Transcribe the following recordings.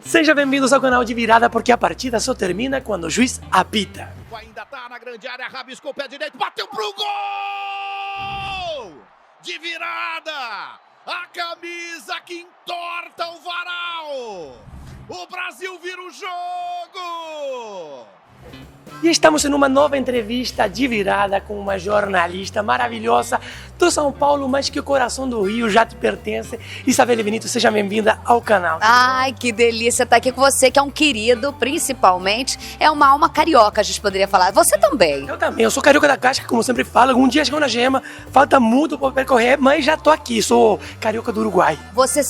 Sejam bem-vindos ao canal de virada, porque a partida só termina quando o juiz apita. Ainda tá na grande área, rabiscou o pé direito, bateu pro gol! De virada! A camisa que entorta o varal! O Brasil vira o jogo! E estamos em uma nova entrevista de virada com uma jornalista maravilhosa do São Paulo, mas que o coração do Rio já te pertence. Isabelle Benito, seja bem-vinda ao canal. Ai, que delícia estar aqui com você, que é um querido, principalmente. É uma alma carioca, a gente poderia falar. Você também. Eu também, eu sou carioca da casca, como sempre falo. Algum dia chegou na gema, falta muito para percorrer, mas já tô aqui, sou carioca do Uruguai. Você é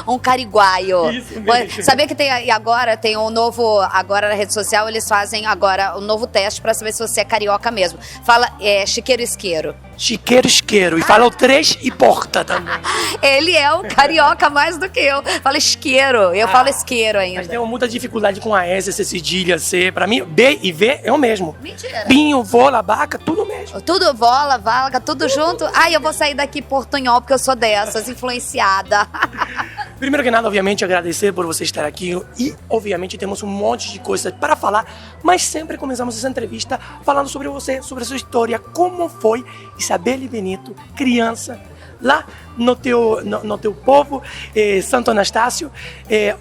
um cariguaio. Isso mesmo. Sabia que agora tem um novo, agora na rede social eles fazem agora um novo teste para saber se você é carioca mesmo. Fala chiqueiro isqueiro. Chiqueiro isqueiro, e fala o 3 e porta também. Ele é um carioca mais do que eu. Fala isqueiro, eu falo isqueiro ainda. Mas tenho muita dificuldade com a S, essa cedilha, C. Pra mim, B e V é o mesmo. Mentira. Binho, vola, baca, tudo mesmo. Tudo bola, valga, tudo junto. Ai, eu vou sair daqui portunhol, porque eu sou dessas, influenciada. Primeiro que nada, obviamente, agradecer por você estar aqui e, obviamente, temos um monte de coisas para falar, mas sempre começamos essa entrevista falando sobre você, sobre a sua história, como foi Isabelle Benito, criança, lá no teu povo, Santo Anastácio,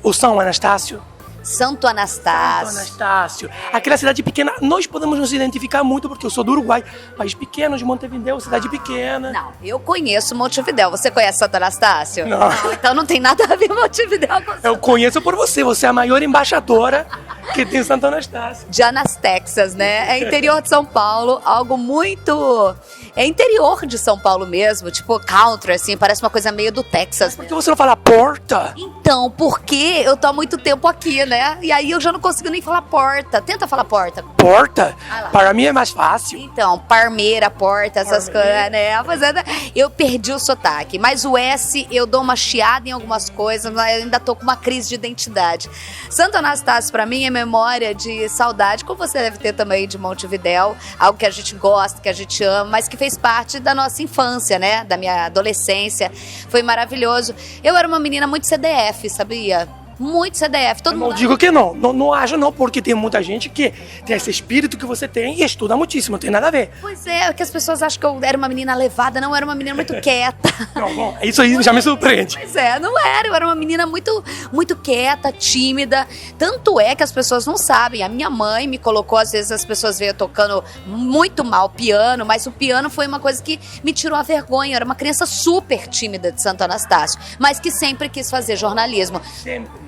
o São Anastácio. Santo Anastácio. Santo Anastácio. Aquela cidade pequena, nós podemos nos identificar muito, porque eu sou do Uruguai, país pequeno, de Montevidéu, cidade pequena. Não, eu conheço Montevidéu. Você conhece Santo Anastácio? Não. Então não tem nada a ver Montevidéu com Eu conheço por você, você é a maior embaixadora que tem Santo Anastácio. de Anas, Texas, né? É interior de São Paulo, algo muito... É interior de São Paulo mesmo, tipo country, assim, parece uma coisa meio do Texas. Por que você não fala porta? Então, porque eu tô há muito tempo aqui, né? E aí eu já não consigo nem falar porta. Tenta falar porta. Porta? Ah lá. Para mim é mais fácil. Então, parmeira, porta, essas coisas, né? Pois é, eu perdi o sotaque. Mas o S, eu dou uma chiada em algumas coisas, mas eu ainda tô com uma crise de identidade. Santo Anastácio, pra mim, é memória de saudade, como você deve ter também de Montevidéu. Algo que a gente gosta, que a gente ama, mas que fez parte da nossa infância, né? Da minha adolescência. Foi maravilhoso. Eu era uma menina muito CDF, sabia? Muito CDF. Todo Eu não mundo... digo que não. Não acho não, porque tem muita gente que tem esse espírito que você tem e estuda muitíssimo, não tem nada a ver. Pois é, que as pessoas acham que eu era uma menina levada. Não, eu era uma menina muito quieta. Não, bom, isso aí já me surpreende. Pois é, não era. Eu era uma menina muito, muito quieta, tímida. Tanto é que as pessoas não sabem. A minha mãe me colocou, às vezes as pessoas veem eu tocando muito mal piano, mas o piano foi uma coisa que me tirou a vergonha. Eu era uma criança super tímida de Santo Anastácio, mas que sempre quis fazer jornalismo.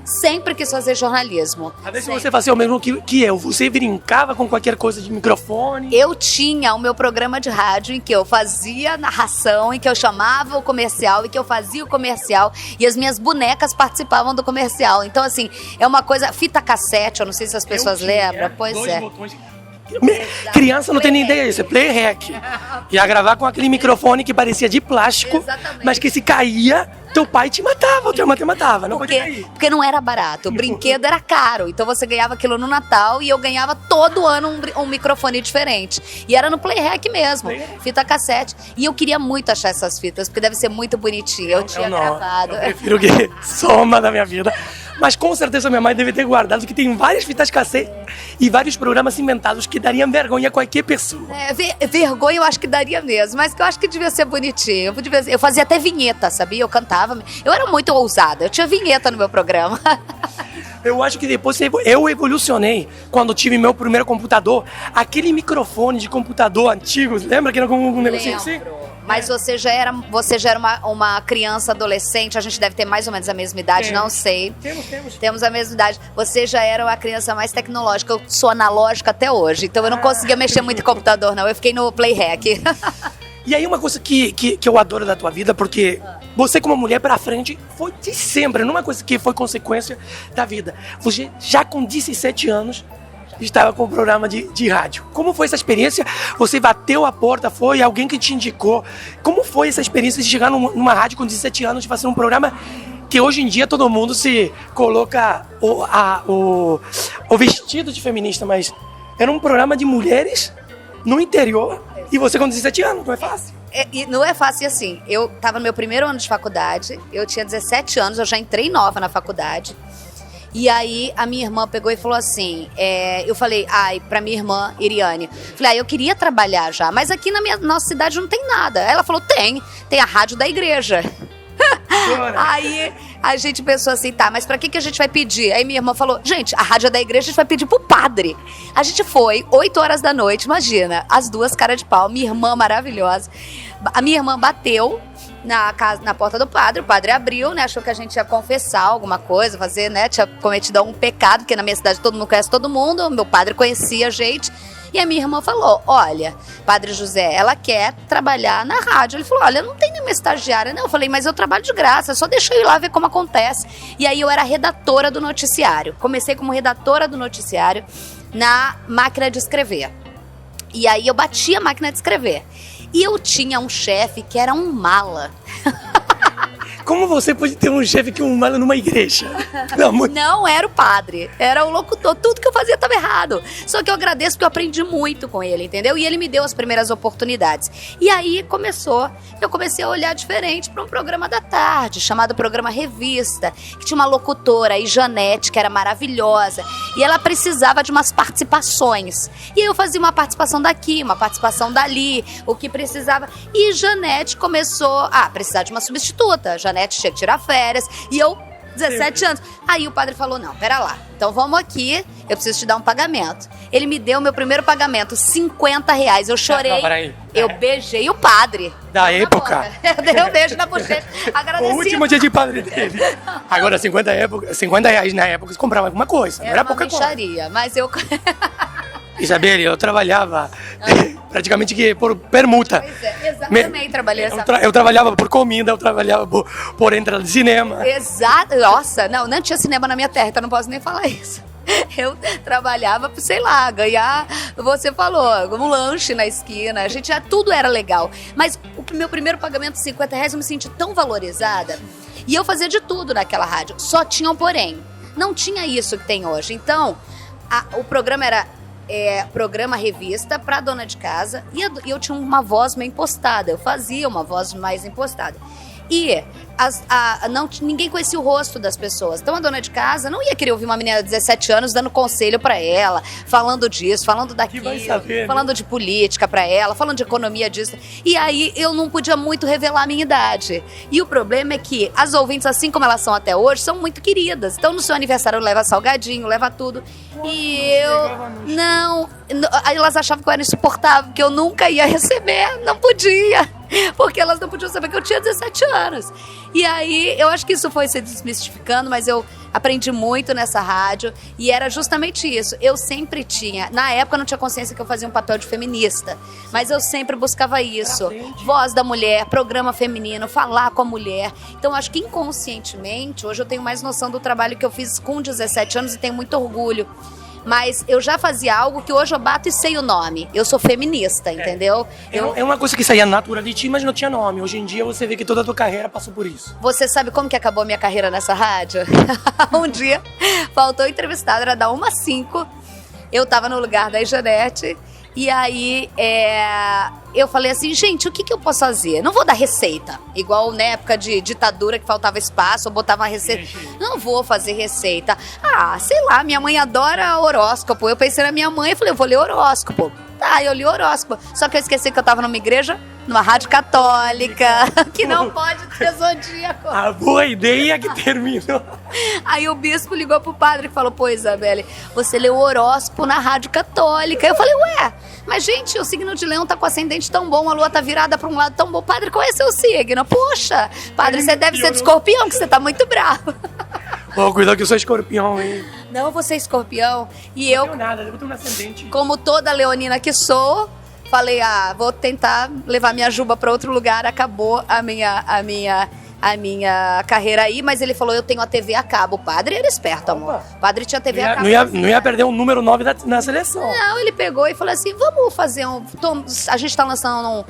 Sempre quis fazer jornalismo. Às vezes você fazia o mesmo que eu. Você brincava com qualquer coisa de microfone. Eu tinha o meu programa de rádio em que eu fazia narração, em que eu chamava o comercial, em que eu fazia o comercial e as minhas bonecas participavam do comercial. Então, assim, é uma coisa... Fita cassete, eu não sei se as pessoas lembram. Pois dois é. botões. Criança não tem nem ideia disso, é play rec. Ia gravar com aquele microfone que parecia de plástico, Exatamente. mas que se caía, teu pai te matava, tua mãe te matava, não podia cair. Porque não era barato, o brinquedo era caro. Então você ganhava aquilo no Natal e eu ganhava todo ano um microfone diferente. E era no Playhack mesmo, fita cassete. E eu queria muito achar essas fitas, porque deve ser muito bonitinho. Eu tinha gravado. Eu prefiro que soma da minha vida. Mas com certeza minha mãe deve ter guardado, que tem várias fitas cassete e vários programas inventados que dariam vergonha a qualquer pessoa. Vergonha eu acho que daria mesmo, mas que eu acho que devia ser bonitinho. Eu fazia até vinheta, sabia? Eu cantava. Eu era muito ousada, eu tinha vinheta no meu programa. Eu acho que depois eu evolucionei quando tive meu primeiro computador. Aquele microfone de computador antigo, lembra que era com um negocinho assim? Mas você já era uma criança, adolescente, a gente deve ter mais ou menos a mesma idade, não sei. Temos a mesma idade. Você já era uma criança mais tecnológica, eu sou analógica até hoje, então eu não conseguia mexer muito em computador, não. Eu fiquei no Playhack. E aí uma coisa que eu adoro da tua vida, porque você como mulher pra frente foi de sempre, não é uma coisa que foi consequência da vida. Você já com 17 anos estava com um programa de rádio. Como foi essa experiência? Você bateu a porta, foi alguém que te indicou. Como foi essa experiência de chegar numa rádio com 17 anos e fazer um programa que hoje em dia todo mundo se coloca o vestido de feminista, mas era um programa de mulheres no interior e você com 17 anos, não é fácil? E não é fácil assim. Eu estava no meu primeiro ano de faculdade, eu tinha 17 anos, eu já entrei nova na faculdade. E aí a minha irmã pegou e falou assim, eu falei, pra minha irmã, Iriane, falei, eu queria trabalhar já, mas aqui na nossa cidade não tem nada. Ela falou, tem a rádio da igreja. Aí a gente pensou assim, tá, mas pra que a gente vai pedir? Aí minha irmã falou, gente, a rádio da igreja a gente vai pedir pro padre. A gente foi, 8 horas da noite, imagina, as duas caras de pau, minha irmã maravilhosa. A minha irmã bateu na porta do padre, o padre abriu, né, achou que a gente ia confessar alguma coisa, fazer, né, tinha cometido algum pecado, porque na minha cidade todo mundo conhece todo mundo, meu padre conhecia a gente. E a minha irmã falou, olha, Padre José, ela quer trabalhar na rádio. Ele falou, olha, não tem nenhuma estagiária. Não, eu falei, mas eu trabalho de graça, só deixa eu ir lá ver como acontece. E aí eu era redatora do noticiário. Comecei como redatora do noticiário na máquina de escrever. E aí eu batia a máquina de escrever. E eu tinha um chefe que era um mala. Como você pode ter um chefe que um mala numa igreja? Não era o padre, era o locutor. Tudo que eu fazia estava errado. Só que eu agradeço porque eu aprendi muito com ele, entendeu? E ele me deu as primeiras oportunidades. E aí eu comecei a olhar diferente para um programa da tarde, chamado Programa Revista, que tinha uma locutora aí, Janete, que era maravilhosa. E ela precisava de umas participações. E aí eu fazia uma participação daqui, uma participação dali, o que precisava. E Janete começou a precisar de uma substituta. Janete tinha que tirar férias, e eu, 17 anos. Aí o padre falou, não, pera lá, então vamos aqui, eu preciso te dar um pagamento. Ele me deu meu primeiro pagamento, R$50. Eu chorei, não, peraí. Eu beijei o padre. Da época. Eu dei um beijo na bochecha, agradeci. O último dia de padre dele. Agora, R$50 na época, você comprava alguma coisa, não era pouca coisa. Mas eu... Isabelle, eu trabalhava praticamente que por permuta. Pois é, exatamente, trabalhei essa eu trabalhava por comida, eu trabalhava por entrada de cinema. Exato, nossa, não tinha cinema na minha terra, então não posso nem falar isso. Eu trabalhava, sei lá, ganhar, você falou, um lanche na esquina, tudo era legal. Mas o meu primeiro pagamento de R$50, eu me senti tão valorizada. E eu fazia de tudo naquela rádio, só tinha um porém. Não tinha isso que tem hoje. Então, o programa era... programa revista para dona de casa e eu tinha uma voz meio impostada, eu fazia uma voz mais impostada e ninguém conhecia o rosto das pessoas, então a dona de casa não ia querer ouvir uma menina de 17 anos dando conselho para ela, falando disso, falando daquilo, falando de política para ela, falando de economia disso, e aí eu não podia muito revelar a minha idade, e o problema é que as ouvintes, assim como elas são até hoje, são muito queridas, então no seu aniversário leva salgadinho, leva tudo, e eu elas achavam que eu era insuportável, que eu nunca ia receber, não podia, porque elas não podiam saber que eu tinha 17 anos. E aí, eu acho que isso foi se desmistificando, mas eu aprendi muito nessa rádio e era justamente isso. Eu sempre tinha, na época eu não tinha consciência que eu fazia um papel de feminista, mas eu sempre buscava isso. Voz da mulher, programa feminino, falar com a mulher. Então, acho que inconscientemente, hoje eu tenho mais noção do trabalho que eu fiz com 17 anos e tenho muito orgulho. Mas eu já fazia algo que hoje eu bato e sei o nome. Eu sou feminista, entendeu? É uma coisa que saía natural de ti, mas não tinha nome. Hoje em dia você vê que toda a tua carreira passou por isso. Você sabe como que acabou a minha carreira nessa rádio? Um dia, faltou entrevistado, era da 1 às 5. Eu tava no lugar da Janete. E aí, eu falei assim, gente, o que eu posso fazer? Não vou dar receita, igual na época de ditadura que faltava espaço, eu botava uma receita. Não vou fazer receita. Sei lá, minha mãe adora horóscopo. Eu pensei na minha mãe e falei, eu vou ler horóscopo. Tá, eu li horóscopo. Só que eu esqueci que eu tava numa igreja, numa rádio católica, que não pode ter zodíaco. A boa ideia que terminou. Aí o bispo ligou pro padre e falou, pô, Isabelle, você leu horóscopo na rádio católica. Eu falei, ué, mas gente, o signo de leão tá com ascendente tão bom, a lua tá virada pra um lado tão bom. Padre, qual é seu signo? Poxa, padre, você deve ser de escorpião, que você tá muito bravo. Pô, cuidado que eu sou escorpião, hein? Não, você é escorpião. E eu... Não tenho nada, eu tenho um ascendente. Como toda leonina que sou, falei, vou tentar levar minha juba para outro lugar. Acabou a minha carreira aí, mas ele falou, eu tenho a TV a cabo. O padre era esperto, amor. O padre tinha TV a cabo. Não ia perder o número 9 na seleção. Não, ele pegou e falou assim, vamos fazer a gente tá lançando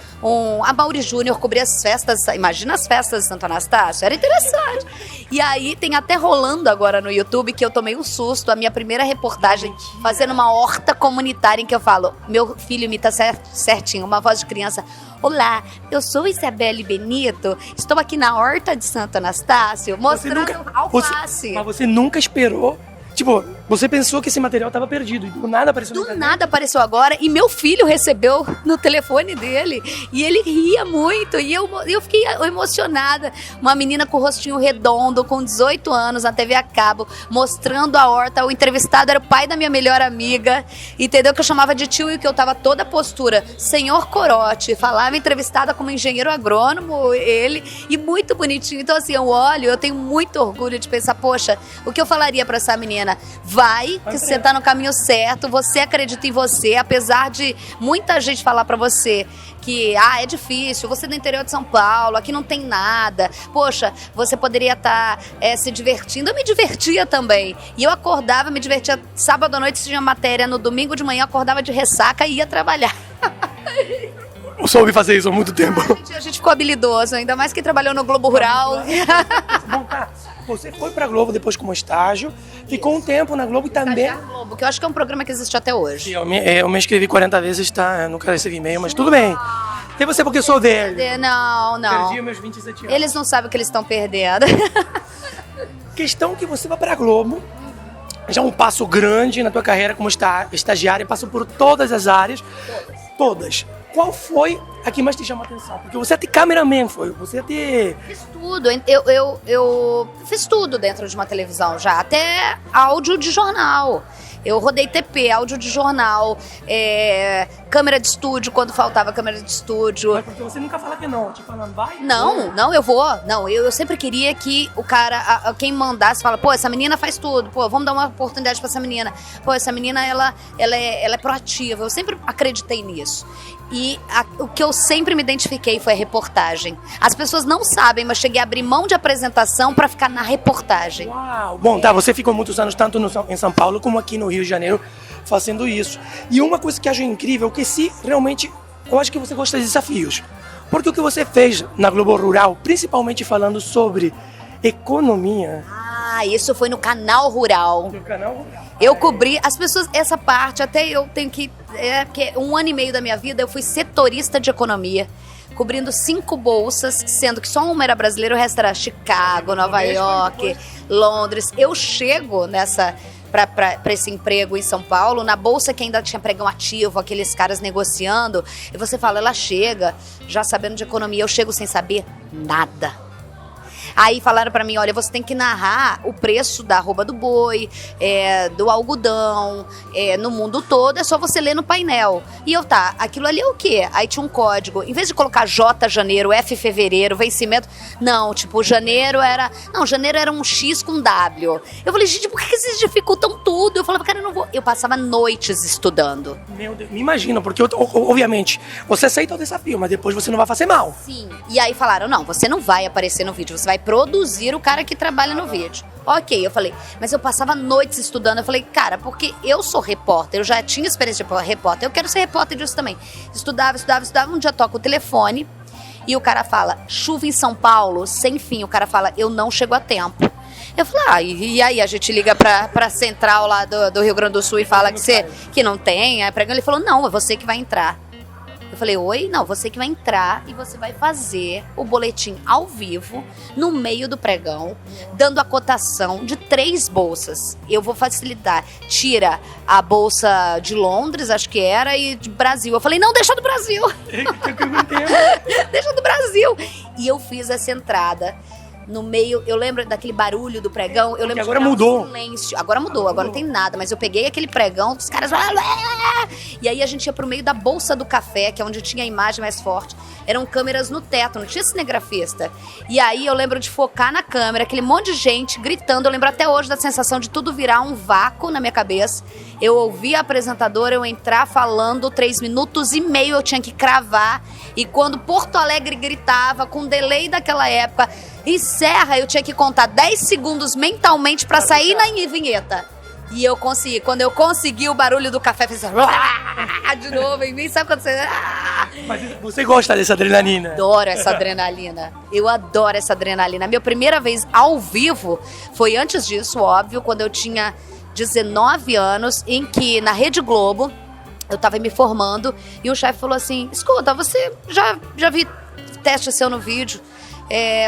a Mauri Júnior cobrir as festas, imagina as festas de Santo Anastácio, era interessante. E aí tem até rolando agora no YouTube que eu tomei um susto, a minha primeira reportagem fazendo uma horta comunitária em que eu falo, meu filho imita certinho, uma voz de criança. Olá, eu sou Isabelle Benito, estou aqui na horta de Santo Anastácio, mostrando alface. Mas você nunca esperou Tipo, você pensou que esse material tava perdido e do nada apareceu na Do internet. nada apareceu agora e meu filho recebeu no telefone dele e ele ria muito e eu fiquei emocionada. Uma menina com o rostinho redondo, com 18 anos, na TV a cabo, mostrando a horta. O entrevistado era o pai da minha melhor amiga, entendeu? Que eu chamava de tio e que eu tava toda a postura. Senhor Corote, falava entrevistada como engenheiro agrônomo, ele, e muito bonitinho. Então assim, eu olho, eu tenho muito orgulho de pensar, poxa, o que eu falaria pra essa menina? Vai, que você tá no caminho certo, você acredita em você, apesar de muita gente falar pra você que, é difícil, você é do interior de São Paulo, aqui não tem nada, poxa, você poderia estar se divertindo. Eu me divertia também, e eu acordava, me divertia sábado à noite, tinha matéria, no domingo de manhã acordava de ressaca e ia trabalhar. Eu soube fazer isso há muito tempo. A gente ficou habilidoso, ainda mais que trabalhou no Globo Rural. Bom, tá. Você foi pra Globo depois como estágio, ficou um tempo na Globo e também... Estagiário Globo, que eu acho que é um programa que existe até hoje. Eu me inscrevi 40 vezes, tá? Eu nunca recebi e-mail, mas tudo bem. Tem você porque eu sou velho. Não. Perdi meus 27 anos. Eles não sabem o que eles estão perdendo. Questão que você vai pra Globo, já um passo grande na tua carreira como estagiária, passou por todas as áreas. Todas. Qual foi a que mais te chamou a atenção? Porque você é de cameraman, você é de... Fiz tudo, eu fiz tudo dentro de uma televisão já, até áudio de jornal. Eu rodei TP, áudio de jornal, câmera de estúdio, quando faltava câmera de estúdio. Mas porque você nunca fala que não, te falando vai? Não, eu vou. Não, eu sempre queria que o cara, quem mandasse, fala, pô, essa menina faz tudo, pô, vamos dar uma oportunidade pra essa menina. Pô, essa menina, ela é proativa. Eu sempre acreditei nisso. E o que eu sempre me identifiquei foi a reportagem. As pessoas não sabem, mas cheguei a abrir mão de apresentação pra ficar na reportagem. Uau! Bom, tá, você ficou muitos anos tanto em São Paulo como aqui no Rio de Janeiro fazendo isso. E uma coisa que eu acho incrível, que se realmente, eu acho que você gosta de desafios. Porque o que você fez na Globo Rural, principalmente falando sobre economia... Isso foi no Canal Rural. No Canal Rural. Eu cobri, as pessoas, essa parte, até eu tenho que, porque 1 ano e meio da minha vida eu fui setorista de economia, cobrindo 5 bolsas, sendo que só uma era brasileira, o resto era Chicago, Nova York, Londres. Eu chego para esse emprego em São Paulo, na bolsa que ainda tinha pregão ativo, aqueles caras negociando, e você fala, ela chega já sabendo de economia, eu chego sem saber nada. Aí falaram pra mim, olha, você tem que narrar o preço da arroba do boi, do algodão, no mundo todo, é só você ler no painel. E eu, aquilo ali é o quê? Aí tinha um código, em vez de colocar J janeiro, F fevereiro, vencimento, não, tipo, janeiro era um X com W. Eu falei, gente, por que vocês dificultam tudo? Eu falava, cara, eu não vou. Eu passava noites estudando. Meu Deus, me imagino, porque obviamente você aceita o desafio, mas depois você não vai fazer mal. Sim. E aí falaram, não, você não vai aparecer no vídeo, você vai produzir o cara que trabalha no vídeo. Ok, eu falei, mas eu passava noites estudando. Eu falei, cara, porque eu sou repórter, eu já tinha experiência de repórter, eu quero ser repórter disso também. Estudava, um dia toca o telefone e o cara fala, chuva em São Paulo, sem fim. O cara fala, eu não chego a tempo. Eu falei, e aí a gente liga pra central lá do Rio Grande do Sul e fala que não tem. Aí ele falou, não, é você que vai entrar. Eu falei, oi? Não, você que vai entrar e você vai fazer o boletim ao vivo, no meio do pregão, dando a cotação de 3 bolsas. Eu vou facilitar. Tira a bolsa de Londres, acho que era, e de Brasil. Eu falei, não, deixa do Brasil. Deixa do Brasil. E eu fiz essa entrada. No meio, eu lembro daquele barulho do pregão. Eu lembro agora mudou. Silêncio. Agora mudou, agora não tem nada. Mas eu peguei aquele pregão, os caras... E aí a gente ia pro meio da Bolsa do Café, que é onde tinha a imagem mais forte. Eram câmeras no teto, não tinha cinegrafista. E aí eu lembro de focar na câmera, aquele monte de gente gritando. Eu lembro até hoje da sensação de tudo virar um vácuo na minha cabeça. Eu ouvi a apresentadora, eu entrar falando 3 minutos e meio, eu tinha que cravar. E quando Porto Alegre gritava, com delay daquela época... Encerra, eu tinha que contar 10 segundos mentalmente pra sair na vinheta. E eu consegui. Quando eu consegui, o barulho do café fez de novo em mim. Sabe quando você... Mas você gosta dessa adrenalina? Adoro essa adrenalina. Eu adoro essa adrenalina. A minha primeira vez ao vivo foi antes disso, óbvio, quando eu tinha 19 anos, em que na Rede Globo, eu tava me formando, e o chefe falou assim, escuta, você já vi teste seu no vídeo.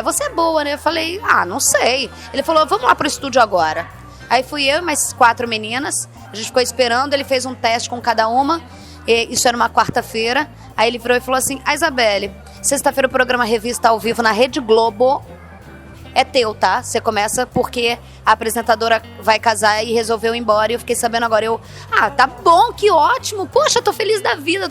Você é boa, né? Eu falei, não sei. Ele falou, vamos lá pro estúdio agora. Aí fui eu e mais 4 meninas, a gente ficou esperando, ele fez um teste com cada uma, isso era uma quarta-feira, aí ele virou e falou assim, Isabelle, sexta-feira o programa Revista ao vivo na Rede Globo é teu, tá? Você começa porque a apresentadora vai casar e resolveu ir embora. E eu fiquei sabendo agora. Tá bom, que ótimo. Poxa, tô feliz da vida.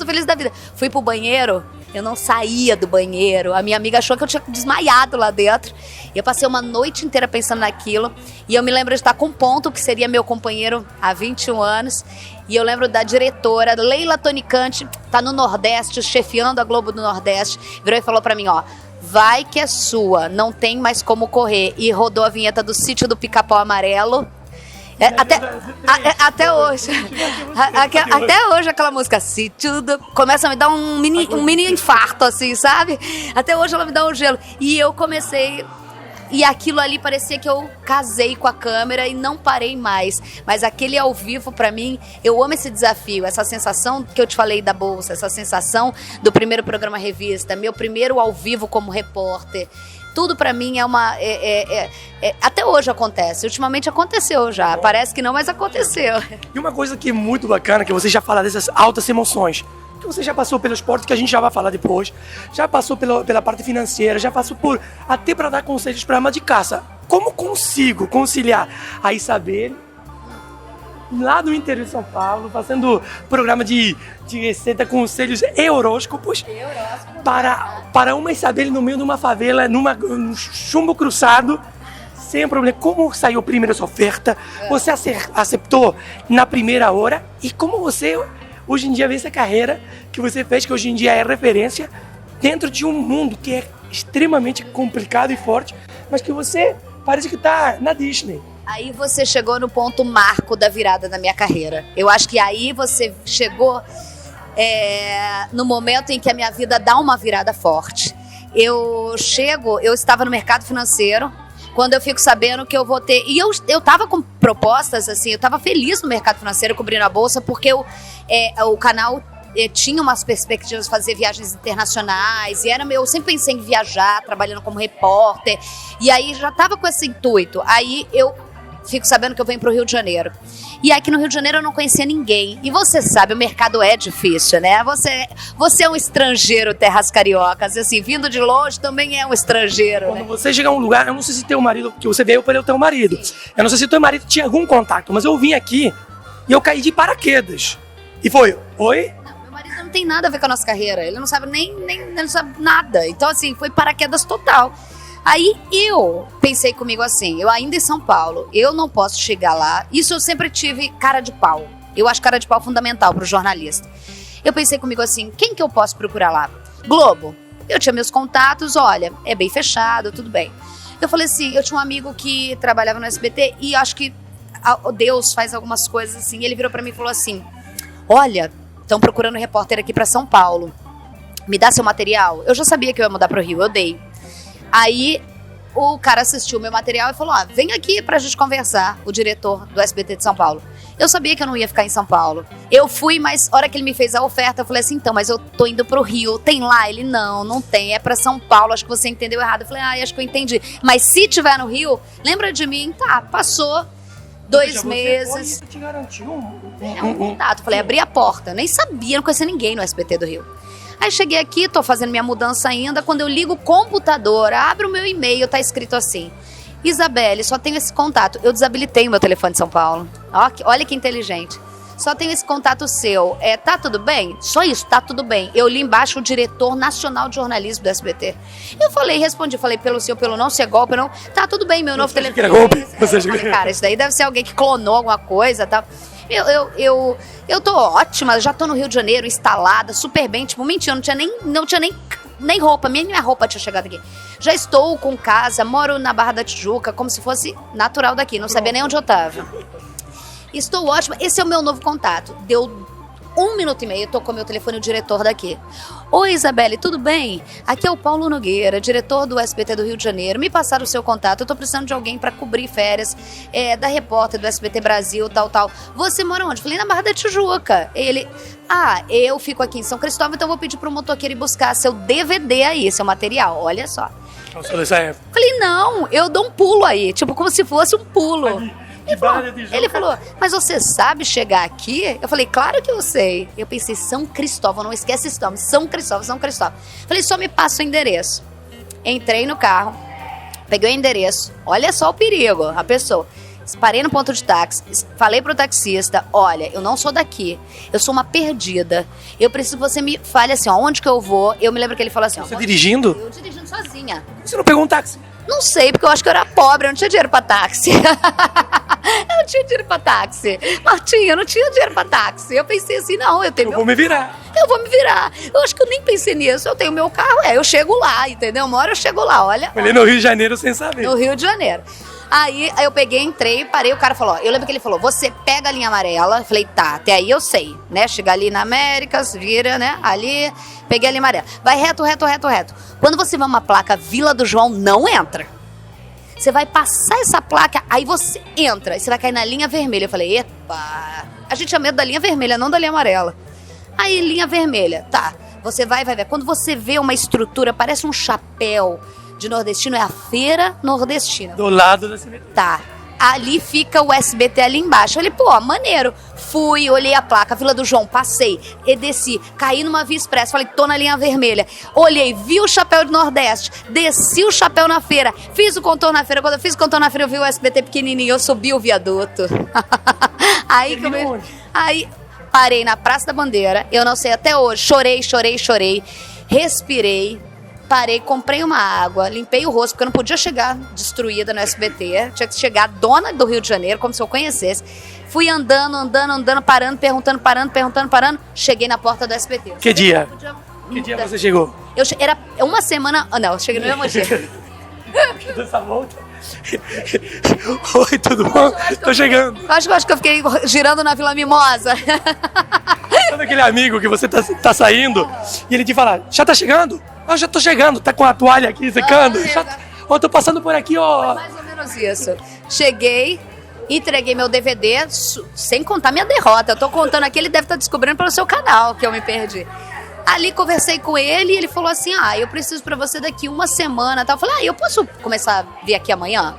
Fui pro banheiro, eu não saía do banheiro. A minha amiga achou que eu tinha desmaiado lá dentro. Eu passei uma noite inteira pensando naquilo. E eu me lembro de estar com Ponto, que seria meu companheiro há 21 anos. E eu lembro da diretora, Leila Tonicante, tá no Nordeste, chefiando a Globo do Nordeste. Virou e falou pra mim, vai que é sua, não tem mais como correr. E rodou a vinheta do Sítio do Pica-Pau Amarelo. Até hoje. Até hoje aquela música Sítio do... Começa a me dar um mini infarto, assim, sabe? Até hoje ela me dá um gelo. E eu comecei... E aquilo ali parecia que eu casei com a câmera e não parei mais. Mas aquele ao vivo, pra mim, eu amo esse desafio. Essa sensação que eu te falei da Bolsa, essa sensação do primeiro programa Revista, meu primeiro ao vivo como repórter. Tudo pra mim é uma... até hoje acontece. Ultimamente aconteceu já. Parece que não, mas aconteceu. E uma coisa que é muito bacana, que você já fala dessas altas emoções. Que você já passou pelo esporte, que a gente já vai falar depois, já passou pela parte financeira, já passou até para dar conselhos para ama de casa. Como consigo conciliar a Isabelle, lá do interior de São Paulo, fazendo programa de receita, conselhos e horóscopos, para uma Isabelle no meio de uma favela, num chumbo cruzado, sem problema. Como saiu primeiro essa oferta? Você aceitou na primeira hora? E como você... Hoje em dia vê essa carreira que você fez, que hoje em dia é referência dentro de um mundo que é extremamente complicado e forte, mas que você parece que está na Disney. Aí você chegou no ponto marco da virada da minha carreira. Eu acho que aí você chegou no momento em que a minha vida dá uma virada forte. Eu estava no mercado financeiro, quando eu fico sabendo que eu vou ter... E eu tava com propostas, assim, eu tava feliz no mercado financeiro cobrindo a Bolsa, porque o canal tinha umas perspectivas de fazer viagens internacionais, e eu sempre pensei em viajar, trabalhando como repórter, e aí já tava com esse intuito. Aí eu fico sabendo que eu venho pro Rio de Janeiro. E aqui no Rio de Janeiro eu não conhecia ninguém. E você sabe, o mercado é difícil, né? Você é um estrangeiro, terras cariocas. Assim, vindo de longe também é um estrangeiro, Quando né? você chegar a um lugar, eu não sei se teu marido, que você veio pelo teu marido. Eu não sei se teu marido tinha algum contato, mas eu vim aqui e eu caí de paraquedas. E foi, oi? Não, meu marido não tem nada a ver com a nossa carreira. Ele não sabe ele não sabe nada. Então, assim, foi paraquedas total. Aí eu pensei comigo assim, eu ainda em São Paulo, eu não posso chegar lá. Isso eu sempre tive cara de pau. Eu acho cara de pau fundamental para o jornalista. Eu pensei comigo assim, quem que eu posso procurar lá? Globo. Eu tinha meus contatos, olha, é bem fechado, tudo bem. Eu falei assim, eu tinha um amigo que trabalhava no SBT e acho que Deus faz algumas coisas assim. Ele virou para mim e falou assim, olha, estão procurando repórter aqui para São Paulo. Me dá seu material? Eu já sabia que eu ia mudar para o Rio, eu dei. Aí o cara assistiu o meu material e falou, vem aqui pra gente conversar, o diretor do SBT de São Paulo. Eu sabia que eu não ia ficar em São Paulo. Eu fui, mas a hora que ele me fez a oferta, eu falei assim, então, mas eu tô indo pro Rio, tem lá? Ele, não tem, é pra São Paulo, acho que você entendeu errado. Eu falei, acho que eu entendi. Mas se tiver no Rio, lembra de mim? Tá, passou 2 meses. Você te garantiu um contato, falei, abri a porta, nem sabia, não conhecia ninguém no SBT do Rio. Aí cheguei aqui, tô fazendo minha mudança ainda, quando eu ligo o computador, abro o meu e-mail, tá escrito assim, Isabelle, só tenho esse contato. Eu desabilitei o meu telefone de São Paulo. Olha que inteligente. Só tenho esse contato seu. Tá tudo bem? Só isso, tá tudo bem. Eu li embaixo o diretor nacional de jornalismo do SBT. Eu respondi, pelo sim ou pelo não, se é golpe ou não. Tá tudo bem, meu novo telefone. Que era golpe? Cara, isso daí deve ser alguém que clonou alguma coisa e tal. Eu tô ótima, já tô no Rio de Janeiro, instalada, super bem, mentira, não tinha nem roupa, minha roupa tinha chegado aqui. Já estou com casa, moro na Barra da Tijuca, como se fosse natural daqui, não sabia nem onde eu tava. Estou ótima, esse é o meu novo contato. Deu 1 minuto e meio, tocou meu telefone o diretor daqui. Oi, Isabelle, tudo bem? Aqui é o Paulo Nogueira, diretor do SBT do Rio de Janeiro. Me passaram o seu contato, eu tô precisando de alguém pra cobrir férias da repórter do SBT Brasil, tal. Você mora onde? Falei, na Barra da Tijuca. Ele, eu fico aqui em São Cristóvão, então vou pedir pro motoqueiro ir buscar seu DVD aí, seu material, olha só. Nossa, dessa época. Falei, não, eu dou um pulo aí, como se fosse um pulo. Ele falou, mas você sabe chegar aqui? Eu falei, claro que eu sei. Eu pensei, São Cristóvão, não esquece esse nome, São Cristóvão, São Cristóvão. Falei, só me passa o endereço. Entrei no carro, peguei o endereço, olha só o perigo, a pessoa. Parei no ponto de táxi, falei pro taxista, olha, eu não sou daqui, eu sou uma perdida. Eu preciso que você me fale assim, ó, onde que eu vou? Eu me lembro que ele falou assim, Você dirigindo? Eu dirigindo sozinha. Você não pegou um táxi? Não sei, porque eu acho que eu era pobre, eu não tinha dinheiro pra táxi. Eu não tinha dinheiro pra táxi. Martinha, eu não tinha dinheiro pra táxi. Eu pensei assim, não, eu tenho vou me virar. Eu vou me virar. Eu acho que eu nem pensei nisso. Eu tenho meu carro, eu chego lá, entendeu? Uma hora eu chego lá, olha. Falei no Rio de Janeiro sem saber. No Rio de Janeiro. Aí eu peguei, entrei, parei, o cara falou, ó, eu lembro que ele falou, você pega a linha amarela. Eu falei, tá, até aí eu sei, né? Chegar ali na Américas, vira, né? Ali, peguei a linha amarela. Vai reto, reto, reto, reto. Quando você vê uma placa Vila do João, não entra. Você vai passar essa placa, aí você entra, e você vai cair na linha vermelha. Eu falei, epa, a gente tinha medo da linha vermelha, não da linha amarela. Aí, linha vermelha, tá, você vai ver. Quando você vê uma estrutura, parece um chapéu de nordestino, é a Feira Nordestina. Do lado da cemitério. Tá. Ali fica o SBT ali embaixo. Eu falei, pô, maneiro. Fui, olhei a placa, Vila do João, passei, e desci, caí numa Via Expressa, falei, tô na linha vermelha. Olhei, vi o chapéu do Nordeste, desci o chapéu na feira, fiz o contorno na feira. Quando eu fiz o contorno na feira, eu vi o SBT pequenininho, eu subi o viaduto. Aí parei na Praça da Bandeira, eu não sei até hoje, chorei, respirei. Parei, comprei uma água, limpei o rosto, porque eu não podia chegar destruída no SBT. Tinha que chegar dona do Rio de Janeiro, como se eu conhecesse. Fui andando, parando, perguntando. Cheguei na porta do SBT. Que dia? Que dia você chegou? Era uma semana... Não, eu cheguei no mesmo dia. Dessa volta. Oi, tudo bom? Tô chegando. Acho que eu fiquei girando na Vila Mimosa. Sabe aquele amigo que você tá saindo e ele te fala, já tá chegando? Eu já tô chegando, tá com a toalha aqui secando. Ó, tô passando por aqui, ó. Foi mais ou menos isso. Cheguei, entreguei meu DVD, sem contar minha derrota. Eu tô contando aqui, ele deve estar descobrindo pelo seu canal que eu me perdi. Ali conversei com ele e ele falou assim, eu preciso pra você daqui uma semana. Tal. Eu falei, eu posso começar a vir aqui amanhã?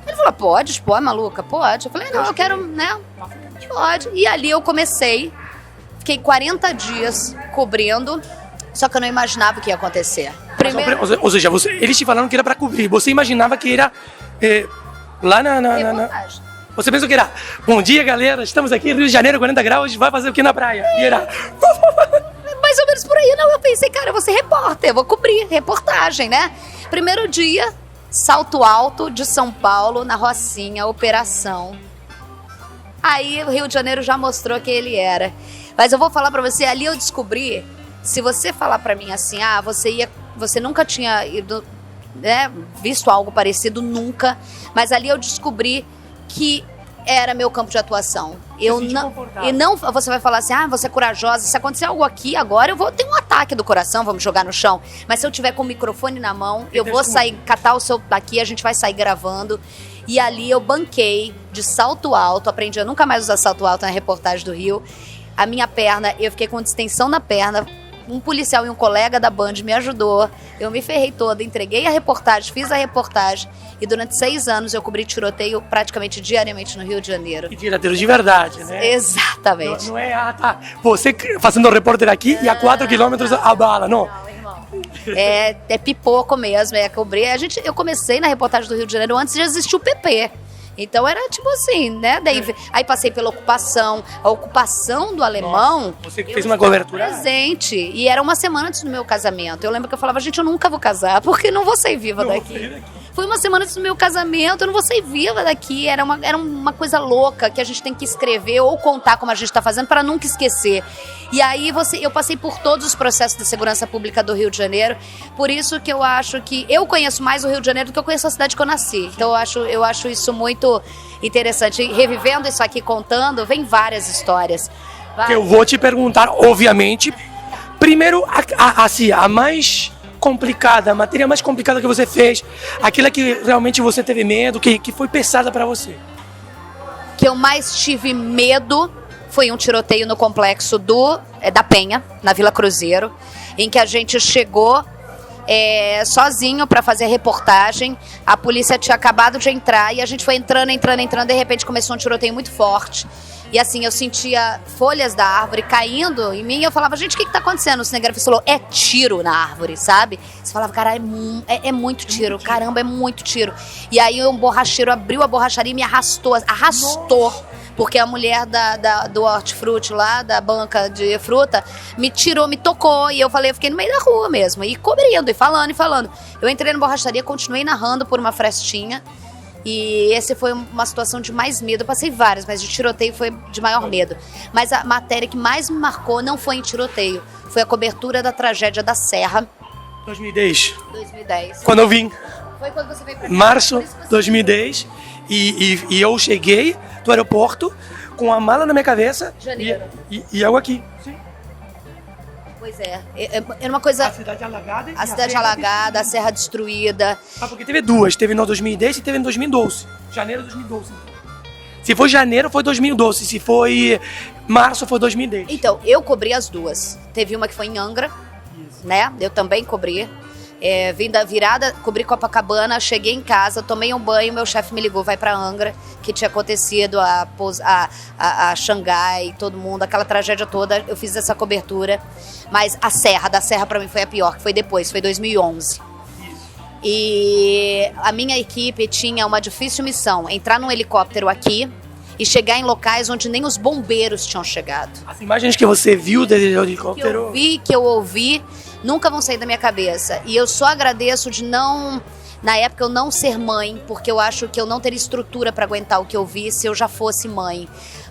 Ele falou, pode, maluca, pode. Eu falei, não, eu quero, né? Pode. E ali eu comecei, fiquei 40 dias cobrindo. Só que eu não imaginava o que ia acontecer. Primeiro... Ou seja, eles te falaram que era pra cobrir. Você imaginava que era lá na... Você pensou que era, bom dia, galera, estamos aqui, Rio de Janeiro, 40 graus, vai fazer o que na praia? E era... Mais ou menos por aí, não. Eu pensei, cara, eu vou ser repórter, eu vou cobrir reportagem, né? Primeiro dia, Salto Alto de São Paulo, na Rocinha, operação. Aí o Rio de Janeiro já mostrou quem ele era. Mas eu vou falar pra você, ali eu descobri... Se você falar pra mim assim, você nunca tinha ido, né, visto algo parecido, nunca. Mas ali eu descobri que era meu campo de atuação. E não, você vai falar assim, você é corajosa. Se acontecer algo aqui agora, eu vou ter um ataque do coração, vamos jogar no chão. Mas se eu tiver com o microfone na mão, eu vou sair, catar o seu daqui, a gente vai sair gravando. E ali eu banquei de salto alto, aprendi a nunca mais usar salto alto na reportagem do Rio. A minha perna, eu fiquei com distensão na perna. Um policial e um colega da Band me ajudou. Eu me ferrei toda, entreguei a reportagem, fiz a reportagem. E durante 6 anos eu cobri tiroteio praticamente diariamente no Rio de Janeiro. E tiroteio de verdade, né? Exatamente. Não é, você fazendo repórter aqui e a 4 quilômetros a bala, não. Não, irmão. É pipoco mesmo, cobrir. Eu comecei na reportagem do Rio de Janeiro antes de existir o PP. Então era tipo assim, né? Aí passei pela ocupação. A ocupação do alemão. Nossa, você fez uma cobertura presente. E era uma semana antes do meu casamento. Eu lembro que eu falava, gente, eu nunca vou casar, porque não vou sair viva daqui. Foi uma semana antes do meu casamento, eu não vou sair viva daqui. Era uma coisa louca que a gente tem que escrever ou contar como a gente está fazendo para nunca esquecer. E aí eu passei por todos os processos de segurança pública do Rio de Janeiro. Por isso que eu acho que eu conheço mais o Rio de Janeiro do que eu conheço a cidade que eu nasci. Então eu acho isso muito interessante. E revivendo isso aqui, contando, vem várias histórias. Que eu vou te perguntar, obviamente. Primeiro, a mais complicada, a matéria mais complicada que você fez, aquela que realmente você teve medo, que foi pesada para você. Que eu mais tive medo foi um tiroteio no complexo da Penha, na Vila Cruzeiro, em que a gente chegou sozinho para fazer a reportagem. A polícia tinha acabado de entrar e a gente foi entrando, de repente começou um tiroteio muito forte. E assim, eu sentia folhas da árvore caindo em mim e eu falava, gente, o que tá acontecendo? O cinegrafista falou, é tiro na árvore, sabe? Você falava, cara, é muito tiro, caramba, é muito tiro. E aí um borracheiro abriu a borracharia e me arrastou, porque a mulher do hortifruti lá, da banca de fruta, me tirou, me tocou, e eu fiquei no meio da rua mesmo, e cobrindo, e falando. Eu entrei na borracharia, continuei narrando por uma frestinha, e essa foi uma situação de mais medo. Eu passei várias, mas de tiroteio foi de maior medo. Mas a matéria que mais me marcou não foi em tiroteio, foi a cobertura da tragédia da Serra. 2010. Quando eu vim. Foi quando você veio pra cá. Março 2010. E eu cheguei do aeroporto com a mala na minha cabeça. Janeiro. E eu aqui. Sim. Pois é. É uma coisa... A cidade alagada. A cidade alagada, a serra destruída. Porque teve duas. Teve no 2010 e teve em 2012. Janeiro de 2012. Se foi janeiro, foi 2012. Se foi março, foi 2010. Então, eu cobri as duas. Teve uma que foi em Angra, né? Eu também cobri. Vim da virada, cobri Copacabana, cheguei em casa, tomei um banho, meu chefe me ligou, vai pra Angra, que tinha acontecido a Xangai, todo mundo, aquela tragédia toda, eu fiz essa cobertura. Mas da Serra pra mim foi a pior, que foi depois, foi 2011. E a minha equipe tinha uma difícil missão, entrar num helicóptero aqui e chegar em locais onde nem os bombeiros tinham chegado. As imagens que você viu do helicóptero... Que eu ouvi, nunca vão sair da minha cabeça. E eu só agradeço de não... Na época eu não ser mãe, porque eu acho que eu não teria estrutura para aguentar o que eu vi se eu já fosse mãe.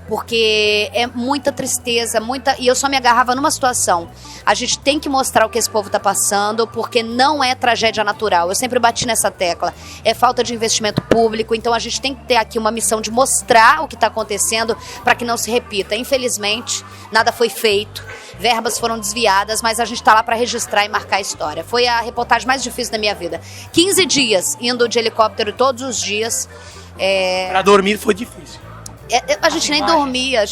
Porque é muita tristeza, e eu só me agarrava numa situação. A gente tem que mostrar o que esse povo está passando, porque não é tragédia natural. Eu sempre bati nessa tecla. É falta de investimento público, então a gente tem que ter aqui uma missão de mostrar o que está acontecendo para que não se repita. Infelizmente, nada foi feito, verbas foram desviadas, mas a gente está lá para registrar e marcar a história. Foi a reportagem mais difícil da minha vida. 15 dias indo de helicóptero todos os dias. Para dormir foi difícil. A gente nem dormia,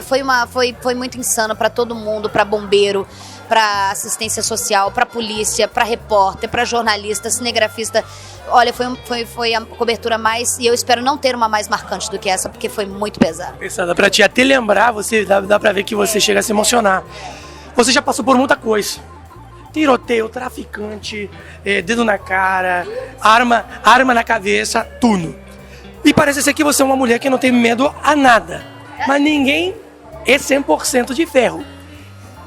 foi muito insano para todo mundo, para bombeiro, para assistência social, para polícia, para repórter, para jornalista, cinegrafista. Olha, foi a cobertura mais, e eu espero não ter uma mais marcante do que essa, porque foi muito pesada. Pesada, para te até lembrar, dá para ver que você chega a se emocionar. Você já passou por muita coisa. Tiroteio, traficante, dedo na cara, arma na cabeça, tudo. E parece ser que você é uma mulher que não tem medo a nada. Mas ninguém é 100% de ferro.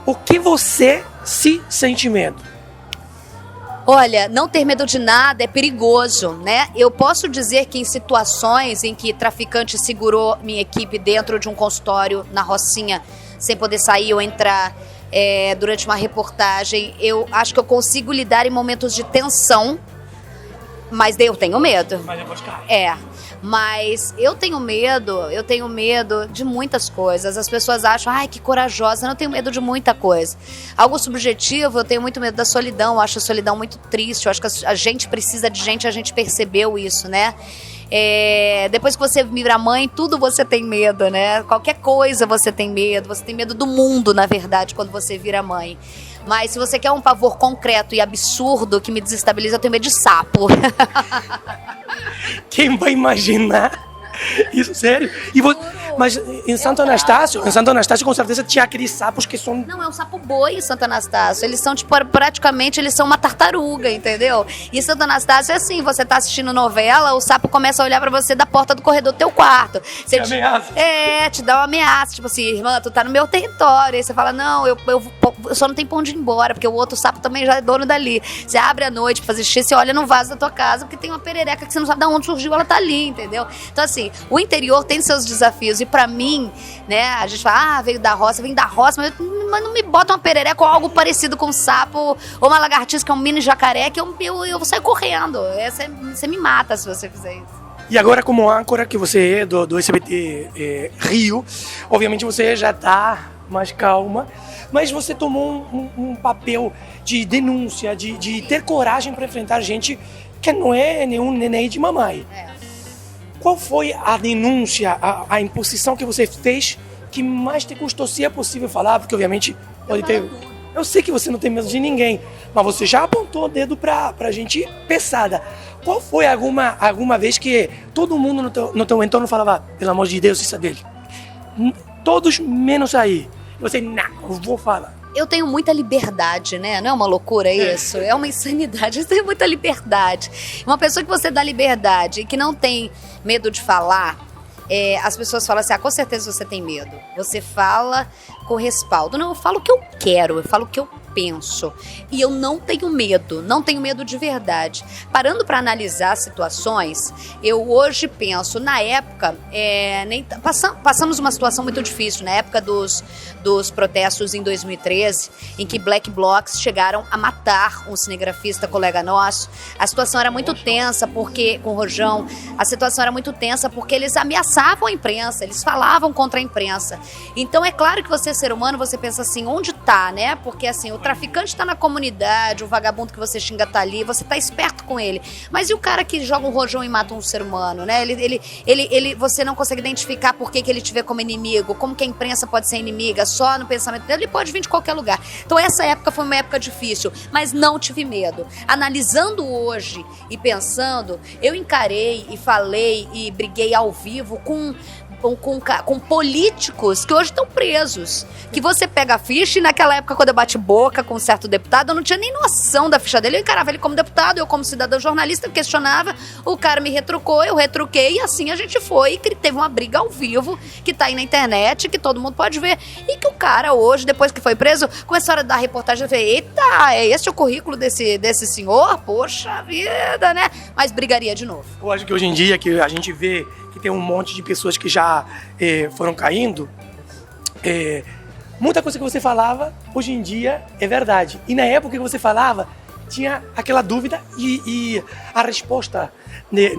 O que você se sente medo? Olha, não ter medo de nada é perigoso, né? Eu posso dizer que em situações em que traficante segurou minha equipe dentro de um consultório na Rocinha, sem poder sair ou entrar durante uma reportagem, eu acho que eu consigo lidar em momentos de tensão, mas eu tenho medo. Mas depois cai. Mas eu tenho medo de muitas coisas. As pessoas acham, ai, que corajosa. Eu tenho medo de muita coisa. Algo subjetivo, eu tenho muito medo da solidão. Eu acho a solidão muito triste. Eu acho que a gente precisa de gente, a gente percebeu isso, né? Depois que você vira mãe, tudo você tem medo, né? Qualquer coisa você tem medo do mundo, na verdade, quando você vira mãe. Mas se você quer um pavor concreto e absurdo que me desestabiliza, eu tenho medo de sapo. Quem vai imaginar isso? Sério? Mas em Santo Anastácio, com certeza tinha aqueles sapos que são... Não, é um sapo boi em Santo Anastácio. Eles são, praticamente, eles são uma tartaruga, entendeu? E em Santo Anastácio é assim, você tá assistindo novela, o sapo começa a olhar pra você da porta do corredor do teu quarto. Você ameaça. Te dá uma ameaça, tipo assim, irmã, tu tá no meu território. Aí você fala, não, eu só não tenho pra onde ir embora, porque o outro sapo também já é dono dali. Você abre à noite pra fazer xixi, você olha no vaso da tua casa, porque tem uma perereca que você não sabe de onde surgiu, ela tá ali, entendeu? Então assim, o interior tem seus desafios, e pra mim, né, a gente fala, vem da roça, mas não me bota uma perereca ou algo parecido com um sapo, ou uma lagartixa que é um mini jacaré, que eu saio correndo. Você me mata se você fizer isso. E agora, como âncora que você é do SBT Rio, obviamente você já tá mais calma, mas você tomou um papel de denúncia, de ter coragem para enfrentar gente que não é nenhum neném de mamãe. Qual foi a denúncia, a imposição que você fez que mais te custou, se é possível falar, porque obviamente pode ter... Eu sei que você não tem medo de ninguém, mas você já apontou o dedo pra gente pesada. Qual foi alguma vez que todo mundo no teu entorno falava, pelo amor de Deus, isso é dele? Todos menos aí. Você, não, eu vou falar. Eu tenho muita liberdade, né? Não é uma loucura isso? É uma insanidade. Eu tenho muita liberdade. Uma pessoa que você dá liberdade e que não tem medo de falar, as pessoas falam assim, com certeza você tem medo. Você fala com respaldo. Não, eu falo o que eu quero, eu falo o que eu penso. E eu não tenho medo de verdade. Parando para analisar situações, eu hoje penso, na época, passamos uma situação muito difícil, na época dos protestos em 2013, em que Black Blocs chegaram a matar um cinegrafista colega nosso. A situação era muito tensa, com o Rojão, a situação era muito tensa porque eles ameaçavam a imprensa, eles falavam contra a imprensa. Então é claro que você, ser humano, você pensa assim, onde tá, né? Porque assim, o traficante tá na comunidade, o vagabundo que você xinga tá ali, você tá esperto com ele. Mas e o cara que joga um rojão e mata um ser humano, né? Você não consegue identificar por que ele te vê como inimigo, como que a imprensa pode ser inimiga, só no pensamento dele, ele pode vir de qualquer lugar. Então essa época foi uma época difícil, mas não tive medo. Analisando hoje e pensando, eu encarei e falei e briguei ao vivo com políticos que hoje estão presos. Que você pega a ficha e naquela época, quando eu bati boca com um certo deputado, eu não tinha nem noção da ficha dele. Eu encarava ele como deputado, eu como cidadão jornalista, questionava, o cara me retrucou, eu retruquei e assim a gente foi. E teve uma briga ao vivo, que tá aí na internet, que todo mundo pode ver. E que o cara hoje, depois que foi preso, começaram a dar reportagem, eu falei, eita, é esse o currículo desse senhor? Poxa vida, né? Mas brigaria de novo. Eu acho que hoje em dia, que a gente vê que tem um monte de pessoas que já foram caindo, muita coisa que você falava, hoje em dia, é verdade. E na época que você falava, tinha aquela dúvida e a resposta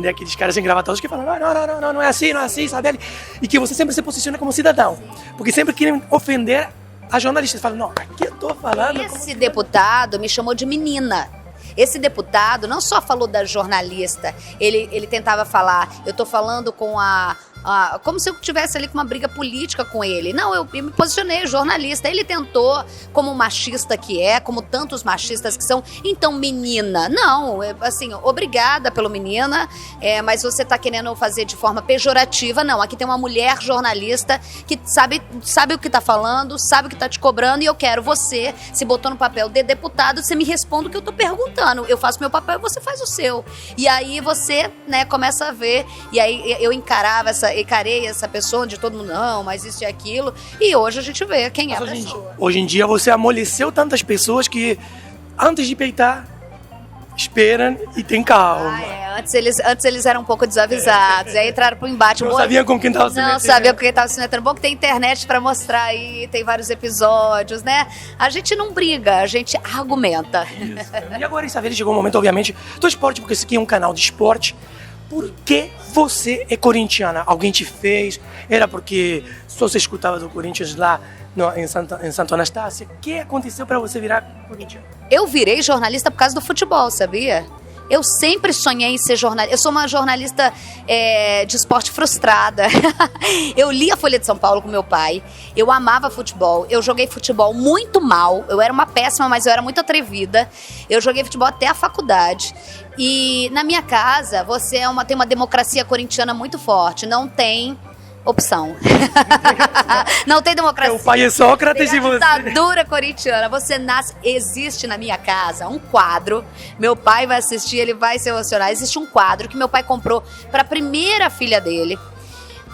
daqueles caras engravatados que falam, não é assim, sabe? E que você sempre se posiciona como cidadão. Porque sempre querem ofender a jornalista. Você fala, não, aqui eu tô falando... Esse deputado me chamou de menina. Esse deputado não só falou da jornalista, ele tentava falar, eu tô falando com como se eu estivesse ali com uma briga política com ele. Não, eu me posicionei, jornalista. Ele tentou, como machista que é, como tantos machistas que são, então menina. Não, assim, obrigada pelo menina, mas você tá querendo fazer de forma pejorativa. Não, aqui tem uma mulher jornalista que sabe o que tá falando, sabe o que tá te cobrando, e eu quero você, se botou no papel de deputado, você me responde o que eu tô perguntando. Eu faço meu papel e você faz o seu. E aí você, né, começa a ver, e aí eu encarei essa pessoa onde todo mundo, não, mas isso e aquilo, e hoje a gente vê quem é a pessoa. Hoje em dia você amoleceu tantas pessoas que antes de peitar, esperam e tem calma. Antes eles eram um pouco desavisados, aí entraram pro embate. Não sabiam com quem tava se metendo. Não sabiam com quem tava se metendo. Bom que tem internet pra mostrar aí, tem vários episódios, né? A gente não briga, a gente argumenta. Isso. E agora em Saveiro chegou um momento, obviamente, do esporte, porque esse aqui é um canal de esporte. Por que você é corintiana? Alguém te fez? Era porque só você escutava do Corinthians lá em Santo Anastácio? O que aconteceu para você virar corintiana? Eu virei jornalista por causa do futebol, sabia? Eu sempre sonhei em ser jornalista. Eu sou uma jornalista de esporte frustrada. Eu li a Folha de São Paulo com meu pai. Eu amava futebol. Eu joguei futebol muito mal. Eu era uma péssima, mas eu era muito atrevida. Eu joguei futebol até a faculdade. E na minha casa, você tem uma democracia corintiana muito forte. Não tem opção. Não tem democracia. Meu pai é Sócrates e você... ditadura corintiana. Você nasce... Existe na minha casa um quadro. Meu pai vai assistir, ele vai se emocionar. Existe um quadro que meu pai comprou para a primeira filha dele,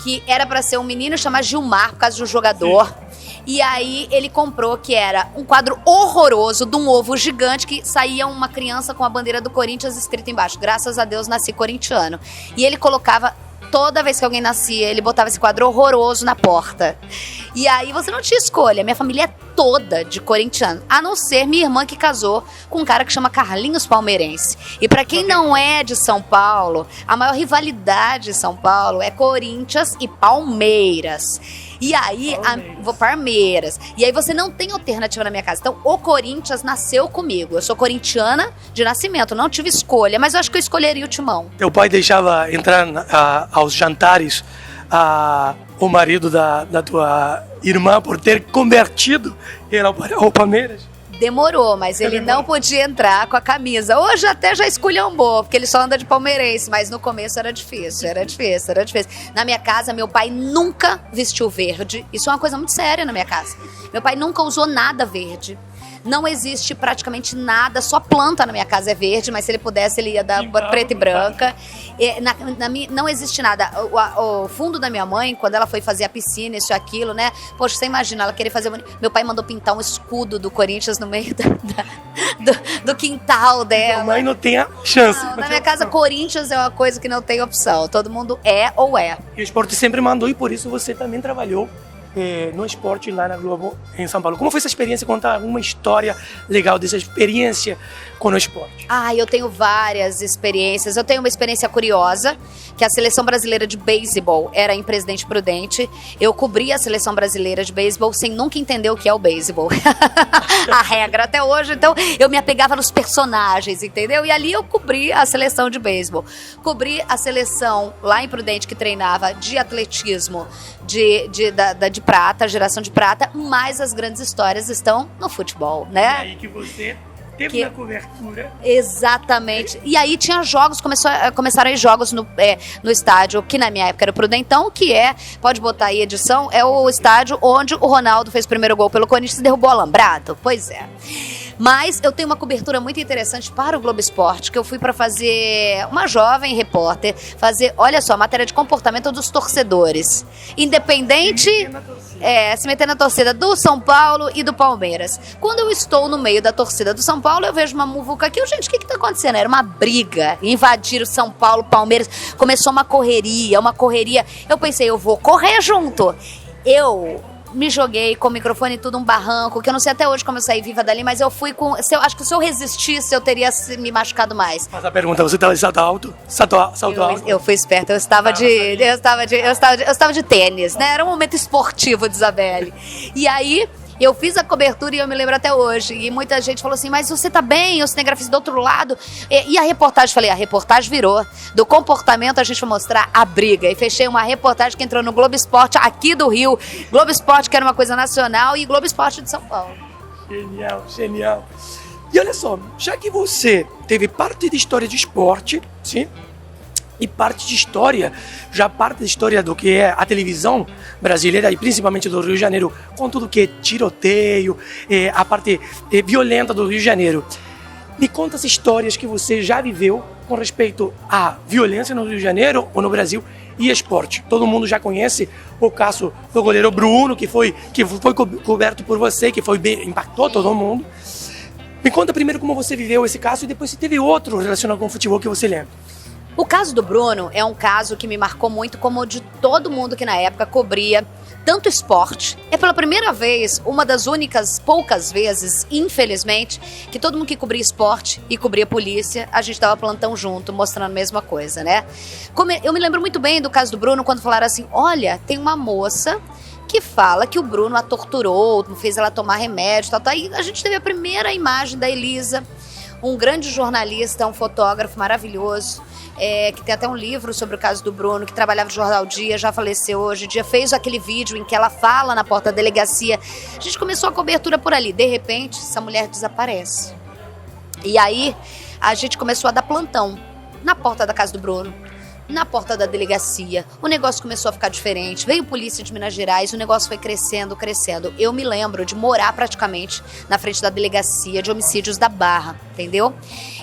que era para ser um menino chamado Gilmar, por causa de um jogador. Sim. E aí ele comprou, que era um quadro horroroso de um ovo gigante que saía uma criança com a bandeira do Corinthians escrita embaixo. Graças a Deus nasci corintiano. E ele colocava... Toda vez que alguém nascia, ele botava esse quadro horroroso na porta. E aí você não tinha escolha. Minha família é toda de corintiano. A não ser minha irmã, que casou com um cara que chama Carlinhos Palmeirense. E pra quem não é de São Paulo, a maior rivalidade de São Paulo é Corinthians e Palmeiras. E aí, Palmeiras. E aí você não tem alternativa na minha casa. Então, o Corinthians nasceu comigo. Eu sou corintiana de nascimento, não tive escolha, mas eu acho que eu escolheria o Timão. Teu pai deixava entrar aos jantares o marido da tua irmã por ter convertido ele ao Palmeiras? Demorou, mas ele não podia entrar com a camisa. Hoje até já esculhambou, porque ele só anda de palmeirense, mas no começo era difícil. Na minha casa, meu pai nunca vestiu verde. Isso é uma coisa muito séria na minha casa. Meu pai nunca usou nada verde. Não existe praticamente nada, só planta na minha casa é verde, mas se ele pudesse, ele ia dar preta e branca. Não existe nada. O fundo da minha mãe, quando ela foi fazer a piscina, isso e aquilo, né? Poxa, você imagina, ela queria fazer... Meu pai mandou pintar um escudo do Corinthians no meio do quintal dela. A mãe não tem a chance. Não, na minha casa, Corinthians é uma coisa que não tem opção. Todo mundo é ou é. E o esporte sempre mandou, e por isso você também trabalhou no esporte lá na Globo, em São Paulo. Como foi essa experiência? Conta alguma história legal dessa experiência com o esporte. Eu tenho várias experiências. Eu tenho uma experiência curiosa, que a Seleção Brasileira de Beisebol era em Presidente Prudente. Eu cobri a Seleção Brasileira de Beisebol sem nunca entender o que é o beisebol. A regra até hoje. Então, eu me apegava nos personagens, entendeu? E ali eu cobri a seleção de beisebol. Cobri a seleção lá em Prudente, que treinava de atletismo, de prata, geração de prata, mas as grandes histórias estão no futebol, né? E aí que você teve na cobertura. Exatamente. E aí tinha jogos, começaram aí jogos no estádio, que na minha época era o Prudentão, que pode botar aí edição, é o estádio onde o Ronaldo fez o primeiro gol pelo Corinthians e derrubou o alambrado. Pois é. Mas eu tenho uma cobertura muito interessante para o Globo Esporte, que eu fui para fazer uma jovem repórter, olha só, matéria de comportamento dos torcedores. Independente, se meter na torcida do São Paulo e do Palmeiras. Quando eu estou no meio da torcida do São Paulo, eu vejo uma muvuca aqui. Gente, o que está acontecendo? Era uma briga. Invadiram São Paulo, Palmeiras. Começou uma correria. Eu pensei, eu vou correr junto. Eu me joguei com o microfone e tudo, um barranco, que eu não sei até hoje como eu saí viva dali, mas eu fui com... acho que se eu resistisse, eu teria me machucado mais. Mas a pergunta, você estava de salto alto? Salto alto? Eu fui esperta, eu estava de tênis, né? Era um momento esportivo de Isabelle. E aí... eu fiz a cobertura e eu me lembro até hoje. E muita gente falou assim, mas você tá bem? O cinegrafista do outro lado. E a reportagem? Falei, a reportagem virou. Do comportamento a gente vai mostrar a briga. E fechei uma reportagem que entrou no Globo Esporte aqui do Rio. Globo Esporte, que era uma coisa nacional, e Globo Esporte de São Paulo. Genial. E olha só, já que você teve parte de história de esporte, sim? E parte de história do que é a televisão brasileira e principalmente do Rio de Janeiro, com tudo que é tiroteio, a parte violenta do Rio de Janeiro. Me conta as histórias que você já viveu com respeito à violência no Rio de Janeiro ou no Brasil e esporte. Todo mundo já conhece o caso do goleiro Bruno, que foi coberto por você, que impactou todo mundo. Me conta primeiro como você viveu esse caso e depois se teve outro relacionado com o futebol que você lembra. O caso do Bruno é um caso que me marcou muito, como o de todo mundo que na época cobria tanto esporte. É pela primeira vez, uma das únicas poucas vezes, infelizmente, que todo mundo que cobria esporte e cobria polícia, a gente dava plantão junto, mostrando a mesma coisa, né? Eu me lembro muito bem do caso do Bruno, quando falaram assim, olha, tem uma moça que fala que o Bruno a torturou, fez ela tomar remédio, tal. Aí a gente teve a primeira imagem da Elisa, um grande jornalista, um fotógrafo maravilhoso, que tem até um livro sobre o caso do Bruno, que trabalhava no Jornal Dia, já faleceu hoje em dia, fez aquele vídeo em que ela fala na porta da delegacia. A gente começou a cobertura por ali. De repente, essa mulher desaparece. E aí, a gente começou a dar plantão na porta da casa do Bruno, na porta da delegacia. O negócio começou a ficar diferente. Veio polícia de Minas Gerais, o negócio foi crescendo. Eu me lembro de morar praticamente na frente da delegacia de homicídios da Barra, entendeu?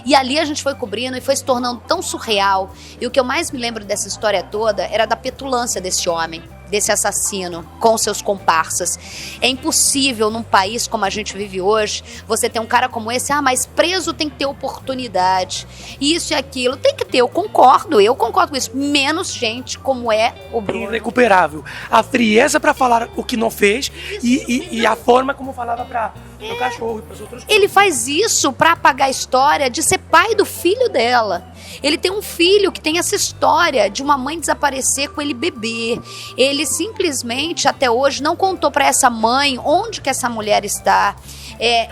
E ali a gente foi cobrindo e foi se tornando tão surreal. E o que eu mais me lembro dessa história toda era da petulância desse homem, desse assassino, com seus comparsas. É impossível num país como a gente vive hoje, você ter um cara como esse, mas preso tem que ter oportunidade, isso e aquilo, tem que ter, eu concordo com isso, menos gente como é o Bruno. Irrecuperável. A frieza para falar o que não fez e a forma como falava para o cachorro e para os outros. Ele faz isso para apagar a história de ser pai do filho dela. Ele tem um filho que tem essa história de uma mãe desaparecer com ele bebê. Ele simplesmente, até hoje, não contou para essa mãe onde que essa mulher está.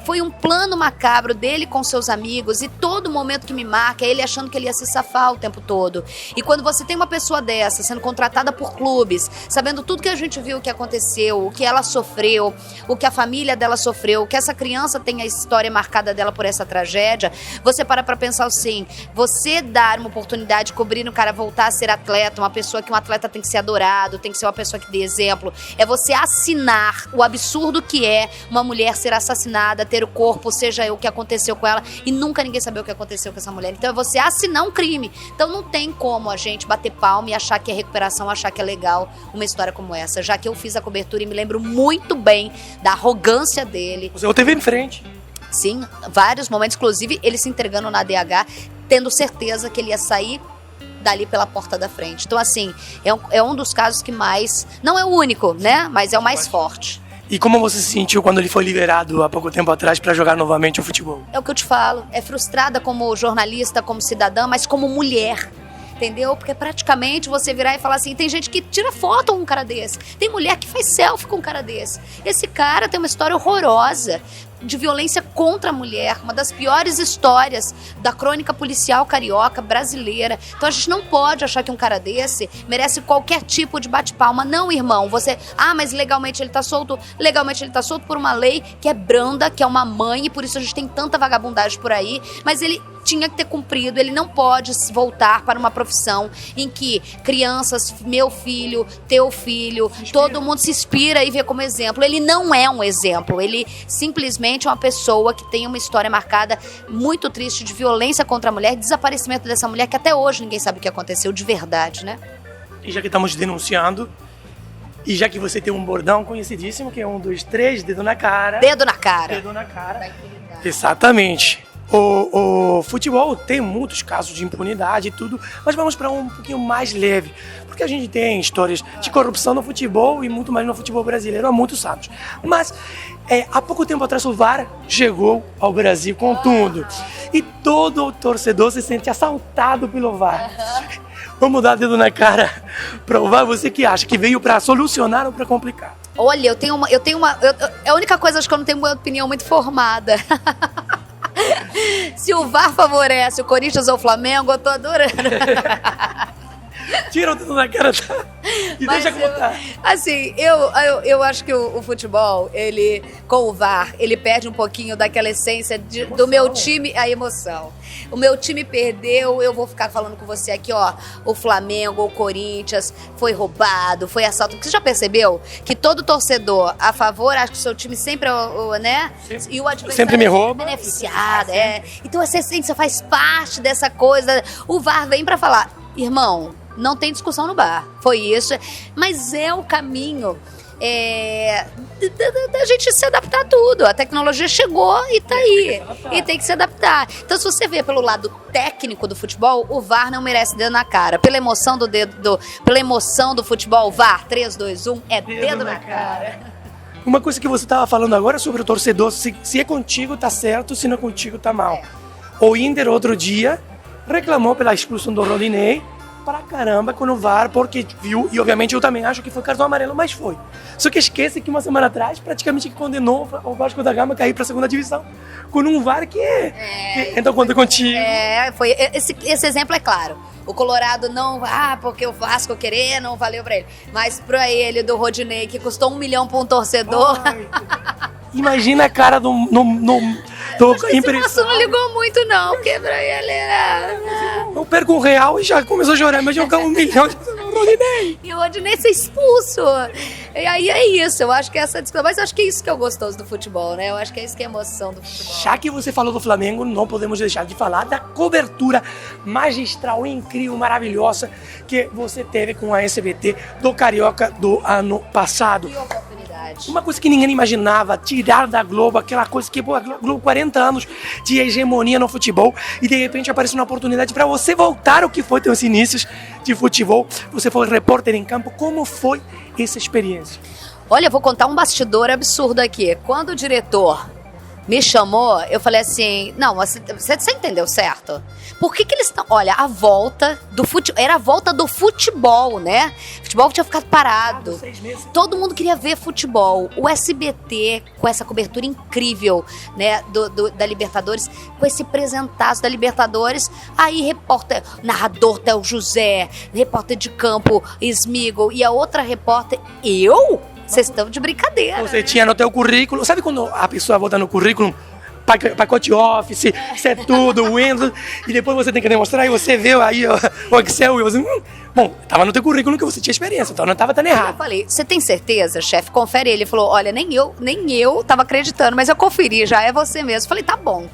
Foi um plano macabro dele com seus amigos, e todo momento que me marca é ele achando que ele ia se safar o tempo todo. E quando você tem uma pessoa dessa, sendo contratada por clubes, sabendo tudo que a gente viu que aconteceu, o que ela sofreu, o que a família dela sofreu, que essa criança tem a história marcada dela por essa tragédia, você para pra pensar assim, você dar uma oportunidade de cobrir o cara voltar a ser atleta, uma pessoa que um atleta tem que ser adorado, tem que ser uma pessoa que dê exemplo, é você assinar o absurdo que é uma mulher ser assassinada, ter o corpo, seja o que aconteceu com ela, e nunca ninguém saber o que aconteceu com essa mulher. Então é você assinar um crime. Então não tem como a gente bater palma e achar que é recuperação, achar que é legal uma história como essa, já que eu fiz a cobertura e me lembro muito bem da arrogância dele. Você teve em frente. Sim, vários momentos, inclusive ele se entregando na DH, tendo certeza que ele ia sair dali pela porta da frente. Então, assim, é um dos casos que mais... Não é o único, né? Mas é o mais forte. E como você se sentiu quando ele foi liberado há pouco tempo atrás para jogar novamente o futebol? É o que eu te falo. É frustrada como jornalista, como cidadã, mas como mulher. Entendeu? Porque praticamente você virar e falar assim, tem gente que tira foto com um cara desse. Tem mulher que faz selfie com um cara desse. Esse cara tem uma história horrorosa de violência contra a mulher, uma das piores histórias da crônica policial carioca brasileira. Então a gente não pode achar que um cara desse merece qualquer tipo de bate-palma. Não, irmão, você... mas legalmente ele tá solto. Legalmente ele tá solto por uma lei que é branda, que é uma mãe, e por isso a gente tem tanta vagabundagem por aí. Mas ele tinha que ter cumprido, ele não pode voltar para uma profissão em que crianças, meu filho, teu filho, todo mundo se inspira e vê como exemplo. Ele não é um exemplo, ele simplesmente é uma pessoa que tem uma história marcada muito triste de violência contra a mulher, desaparecimento dessa mulher que até hoje ninguém sabe o que aconteceu de verdade, né? E já que estamos denunciando, e já que você tem um bordão conhecidíssimo, que é 1, 2, 3, dedo na cara. Dedo na cara. Dedo na cara. Exatamente. O futebol tem muitos casos de impunidade e tudo, mas vamos para um pouquinho mais leve, porque a gente tem histórias de corrupção no futebol e muito mais no futebol brasileiro há muitos anos. Mas há pouco tempo atrás o VAR chegou ao Brasil com tudo e todo torcedor se sente assaltado pelo VAR. Vamos dar dedo na cara para o VAR? Você que acha que veio para solucionar ou para complicar? Olha, é a única coisa, acho que eu não tenho uma opinião muito formada. Se o VAR favorece o Corinthians ou o Flamengo, eu tô adorando. Tira o dedo na cara e mas deixa contar. Assim, eu acho que o futebol, ele, com o VAR, ele perde um pouquinho daquela essência do meu time, a emoção. O meu time perdeu, eu vou ficar falando com você aqui, ó, o Flamengo, o Corinthians, foi roubado, foi assalto. Você já percebeu que todo torcedor a favor, acho que o seu time sempre é né? Sempre, e o adversário sempre me rouba. Beneficiado, Então essa essência faz parte dessa coisa. O VAR vem pra falar, irmão, não tem discussão no bar, foi isso, mas é o caminho da gente se adaptar a tudo. A tecnologia chegou e tá aí, e tem que se adaptar. Então, se você vê pelo lado técnico do futebol, o VAR não merece dedo na cara. Pela emoção pela emoção do futebol, VAR, 3, 2, 1, dedo na cara. Uma coisa que você estava falando agora sobre o torcedor, se é contigo tá certo, se não é contigo tá mal. O Inter, outro dia, reclamou pela expulsão do Rodinei pra caramba com o VAR, porque viu, e obviamente eu também acho que foi cartão amarelo, mas foi. Só que esquece que uma semana atrás praticamente condenou o Vasco da Gama a cair pra segunda divisão com um VAR que então conta contigo. Foi, esse exemplo é claro. O Colorado não, porque o Vasco querer, não valeu pra ele. Mas pra ele, do Rodinei, que custou 1 milhão pra um torcedor. Imagina a cara do Esse não ligou muito, não, porque pra ele era... Eu perco R$1 e já começou a chorar, mas jogar 1 milhão de Rodinei. E o Rodinei ser expulso. E aí é isso, eu acho que essa discussão. Mas eu acho que é isso que é o gostoso do futebol, né? Eu acho que é isso que é a emoção do futebol. Já que você falou do Flamengo, não podemos deixar de falar da cobertura magistral, incrível, maravilhosa que você teve com a SBT do Carioca do ano passado. Que oportunidade. Uma coisa que ninguém imaginava, tirar da Globo aquela coisa que, a Globo 40 anos de hegemonia no futebol e de repente apareceu uma oportunidade para você voltar ao que foi teus inícios de futebol. Você foi repórter em campo, como foi essa experiência? Olha, eu vou contar um bastidor absurdo aqui. Quando o diretor me chamou, eu falei assim, não, você entendeu certo? Por que eles estão... Olha, a volta do futebol, era a volta do futebol, né? O futebol tinha ficado parado. 6 meses. Todo mundo queria ver futebol. O SBT, com essa cobertura incrível, né, da Libertadores, com esse presentaço da Libertadores, aí repórter, narrador Theo José, repórter de campo Smigol, e a outra repórter, eu? Vocês estão de brincadeira. Você tinha no teu currículo, sabe quando a pessoa bota no currículo pacote Office, isso é tudo, Windows, e depois você tem que demonstrar e você vê aí o Excel e você... Bom, tava no teu currículo que você tinha experiência, então não tava tão Eu errado. falei, você tem certeza, chefe? Confere ele. Ele falou, olha, nem eu tava acreditando, mas eu conferi, já é você mesmo. Falei, tá bom.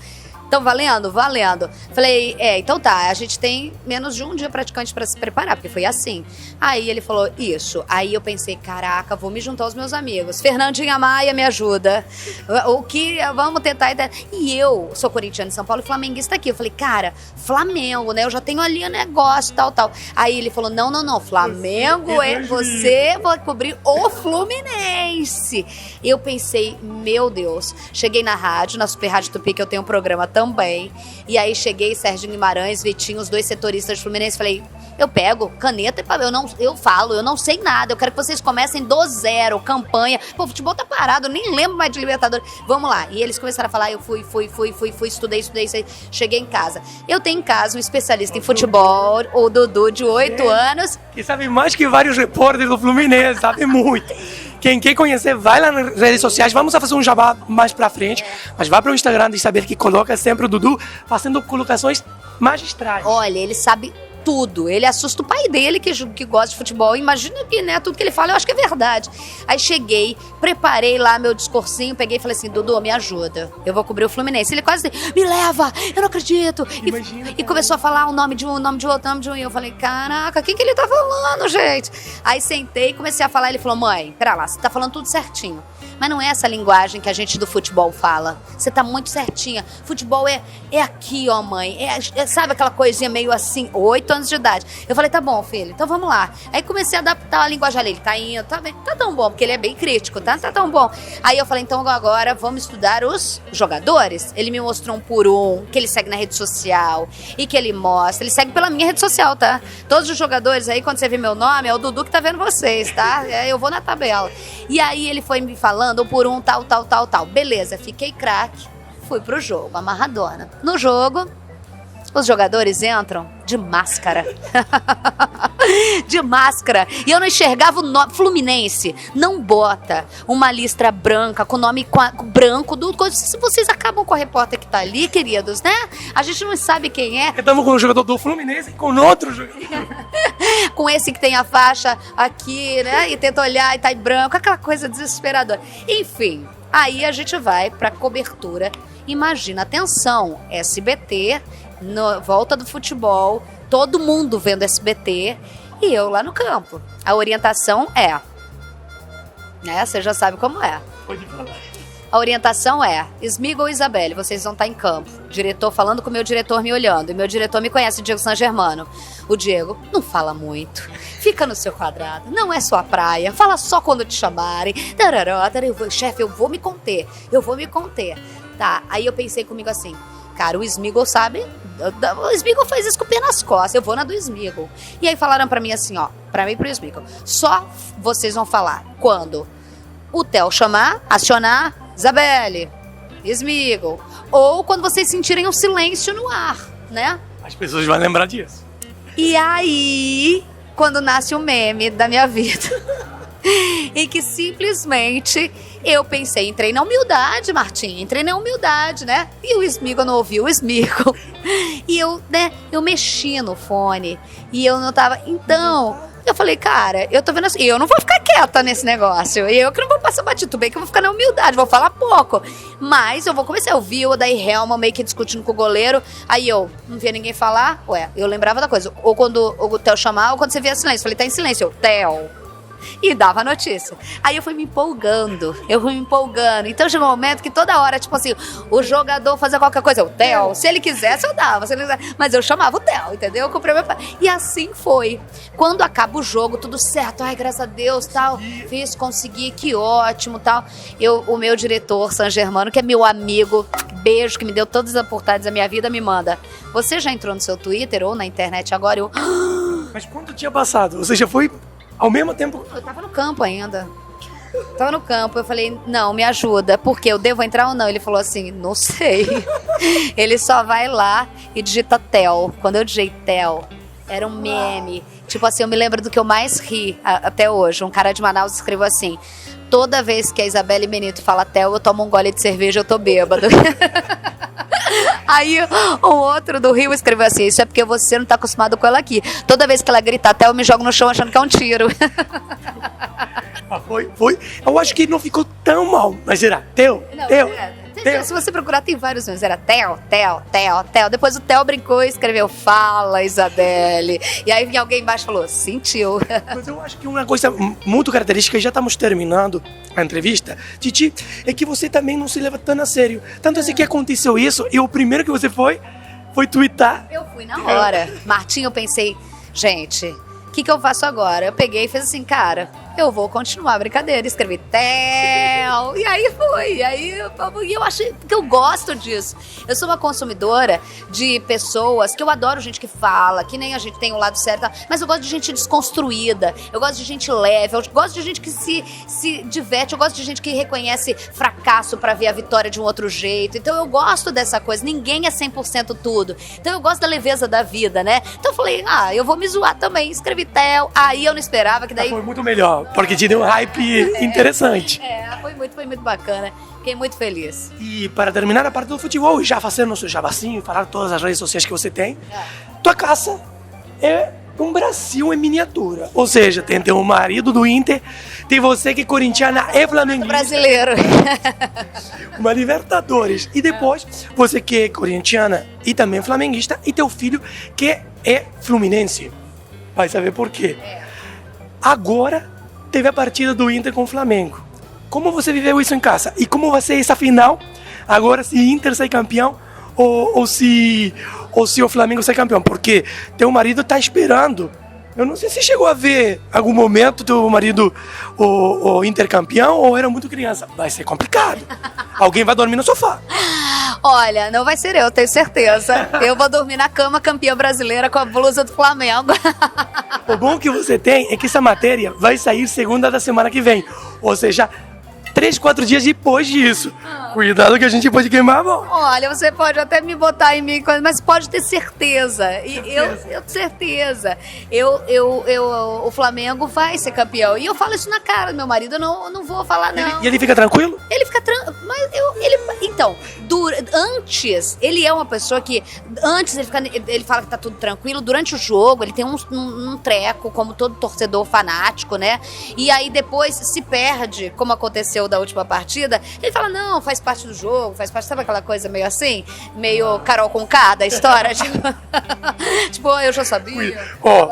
Então, valendo? Valendo. Falei, então tá, a gente tem menos de um dia praticamente pra se preparar, porque foi assim. Aí ele falou, isso. Aí eu pensei, caraca, vou me juntar aos meus amigos. Fernandinha Maia me ajuda. Vamos tentar. E eu sou corintiana de São Paulo e flamenguista aqui. Eu falei, cara, Flamengo, né? Eu já tenho ali o negócio, tal. Aí ele falou, não, Flamengo você vai cobrir o Fluminense. Eu pensei, meu Deus. Cheguei na rádio, na Super Rádio Tupi, que eu tenho um programa também. E aí cheguei, Sérgio Guimarães, Vitinho, os 2 setoristas do Fluminense, falei, eu pego caneta e papel, eu não sei nada, eu quero que vocês comecem do zero, campanha. Pô, o futebol tá parado, eu nem lembro mais de Libertadores. Vamos lá. E eles começaram a falar, eu fui, estudei, cheguei em casa. Eu tenho em casa um especialista em futebol, o Dudu, de 8 anos. Que sabe mais que vários repórteres do Fluminense, sabe muito. Quem quer conhecer, vai lá nas redes sociais. Vamos fazer um jabá mais pra frente. Mas vá pro Instagram de Saber, que coloca sempre o Dudu fazendo colocações magistrais. Olha, ele sabe tudo. Ele assusta o pai dele, que gosta de futebol. Imagina que, né, tudo que ele fala, eu acho que é verdade. Aí cheguei, preparei lá meu discursinho, peguei e falei assim, Dudu, me ajuda. Eu vou cobrir o Fluminense. Ele quase disse, me leva, eu não acredito. E começou a falar o nome de um, nome de outro. E eu falei, caraca, o que ele tá falando, gente? Aí sentei e comecei a falar. Ele falou, mãe, pera lá, você tá falando tudo certinho. Mas não é essa linguagem que a gente do futebol fala. Você tá muito certinha. Futebol é aqui, ó, mãe. Sabe aquela coisinha meio assim, 8 anos de idade. Eu falei, tá bom, filho, então vamos lá. Aí comecei a adaptar a linguagem dele. Tá indo, tá bem, tá tão bom, porque ele é bem crítico, tá tão bom. Aí eu falei, então agora vamos estudar os jogadores. Ele me mostrou um por um, que ele segue na rede social e que ele mostra. Ele segue pela minha rede social, tá? Todos os jogadores aí, quando você vê meu nome, é o Dudu que tá vendo vocês, tá? Eu vou na tabela. E aí ele foi me falando um por um, tal. Beleza, fiquei craque. Fui pro jogo, amarradona. No jogo, os jogadores entram de máscara. De máscara. E eu não enxergava o nome. Fluminense não bota uma listra branca com o nome branco do... Vocês acabam com a repórter que tá ali, queridos, né? A gente não sabe quem é. Estamos com o jogador do Fluminense e com outro jogador. Com esse que tem a faixa aqui, né? E tenta olhar e tá em branco. Aquela coisa desesperadora. Enfim, aí a gente vai pra cobertura. Imagina, atenção, SBT... volta do futebol, todo mundo vendo SBT e eu lá no campo. A orientação é, né? Você já sabe como é. Pode falar. A orientação é, Smigol e Isabelle, vocês vão estar em campo. Diretor falando com o meu diretor me olhando. E meu diretor me conhece, o Diego San Germano. O Diego não fala muito. Fica no seu quadrado. Não é sua praia. Fala só quando te chamarem. Chefe, eu vou me conter. Tá, aí eu pensei comigo assim, cara, o Smigol sabe, o Smigol faz isso com o pé nas costas, eu vou na do Smigol. E aí falaram pra mim assim, ó, pra mim e pro Smigol, só vocês vão falar quando o Theo chamar, acionar, Isabelle, Smigol, ou quando vocês sentirem um silêncio no ar, né? As pessoas vão lembrar disso. E aí, quando nasce o meme da minha vida... E que simplesmente eu pensei, entrei na humildade, Martim, né? E o Smigol não ouviu o Smigol. E eu, né, eu mexi no fone e eu não tava... Então, eu falei, cara, eu tô vendo assim, eu não vou ficar quieta nesse negócio. Eu que não vou passar batido, tudo bem que eu vou ficar na humildade, vou falar pouco. Mas eu vou começar, eu vi o daí Helma meio que discutindo com o goleiro, aí eu não via ninguém falar, eu lembrava da coisa. Ou quando o Theo chamava, ou quando você via silêncio. Eu falei, tá em silêncio, eu, Theo... E dava a notícia. Aí eu fui me empolgando. Então chegou um momento que toda hora, tipo assim, o jogador fazia qualquer coisa. O Theo, se ele quisesse, eu dava. Se ele quisesse, mas eu chamava o Theo, entendeu? Eu comprei E assim foi. Quando acaba o jogo, tudo certo. Ai, graças a Deus, tal. Consegui, que ótimo, tal. O meu diretor, San Germano, que é meu amigo, beijo, que me deu todas as oportunidades da minha vida, me manda. Você já entrou no seu Twitter ou na internet agora? Mas quanto tinha passado? Você já foi ao mesmo tempo? Eu tava no campo ainda. Eu falei, não, me ajuda, porque eu devo entrar ou não? Ele falou assim, não sei. Ele só vai lá e digita Theo. Quando eu digitei Theo, era um meme. Tipo assim, eu me lembro do que eu mais ri até hoje. Um cara de Manaus escreveu assim, toda vez que a Isabelle Benito fala Theo, eu tomo um gole de cerveja, eu tô bêbado. Aí o outro do Rio escreveu assim, isso é porque você não tá acostumado com ela aqui. Toda vez que ela grita Theo, eu me jogo no chão achando que é um tiro. Foi. Eu acho que ele não ficou tão mal, mas era Theo. Se você procurar, tem vários memes. Era Theo. Depois o Theo brincou e escreveu, fala, Isabelle. E aí alguém embaixo falou, sentiu. Mas eu acho que uma coisa muito característica, e já estamos terminando a entrevista, Titi, é que você também não se leva tão a sério. Tanto assim que aconteceu isso, e o primeiro que você foi twittar. Eu fui na hora. Martinho, eu pensei, gente, o que eu faço agora? Eu peguei e fiz assim, cara, eu vou continuar a brincadeira. Escrevi Theo. E aí foi. E aí eu achei que eu gosto disso. Eu sou uma consumidora de pessoas que eu adoro gente que fala, que nem a gente tem o lado certo, mas eu gosto de gente desconstruída. Eu gosto de gente leve. Eu gosto de gente que se diverte. Eu gosto de gente que reconhece fracasso pra ver a vitória de um outro jeito. Então eu gosto dessa coisa. Ninguém é 100% tudo. Então eu gosto da leveza da vida, né? Então eu falei, eu vou me zoar também. Escrevi Theo. Aí eu não esperava que daí... Foi muito melhor. Porque te deu um hype interessante. Foi muito bacana. Fiquei muito feliz. E para terminar a parte do futebol, já fazendo o seu jabacinho, falar todas as redes sociais que você tem, tua casa é um Brasil em miniatura. Ou seja, tem teu marido do Inter, tem você que é corintiana e flamenguista. Brasileiro. Uma Libertadores. E depois, você que é corintiana e também flamenguista, e teu filho que é fluminense. Vai saber por quê. Agora teve a partida do Inter com o Flamengo. Como você viveu isso em casa? E como vai ser essa final? Agora, se Inter sai campeão ou se o Flamengo sai campeão? Porque teu marido está esperando. Eu não sei se chegou a ver algum momento teu marido o Inter campeão ou era muito criança. Vai ser complicado. Alguém vai dormir no sofá. Olha, não vai ser eu, tenho certeza. Eu vou dormir na cama campeã brasileira com a blusa do Flamengo. O bom que você tem é que essa matéria vai sair segunda da semana que vem. Ou seja, 3, 4 dias depois disso. Cuidado que a gente pode queimar a mão. Olha, você pode até me botar em mim, mas pode ter certeza. Certeza. O Flamengo vai ser campeão. E eu falo isso na cara do meu marido, eu não vou falar não. E ele fica tranquilo? Ele fica tranquilo, mas então, antes, ele é uma pessoa que, antes ele fala que tá tudo tranquilo, durante o jogo ele tem um treco, como todo torcedor fanático, né? E aí depois se perde, como aconteceu da última partida, ele fala, não, faz parte do jogo, sabe aquela coisa meio assim? Meio Carol Conká da história? tipo, eu já sabia.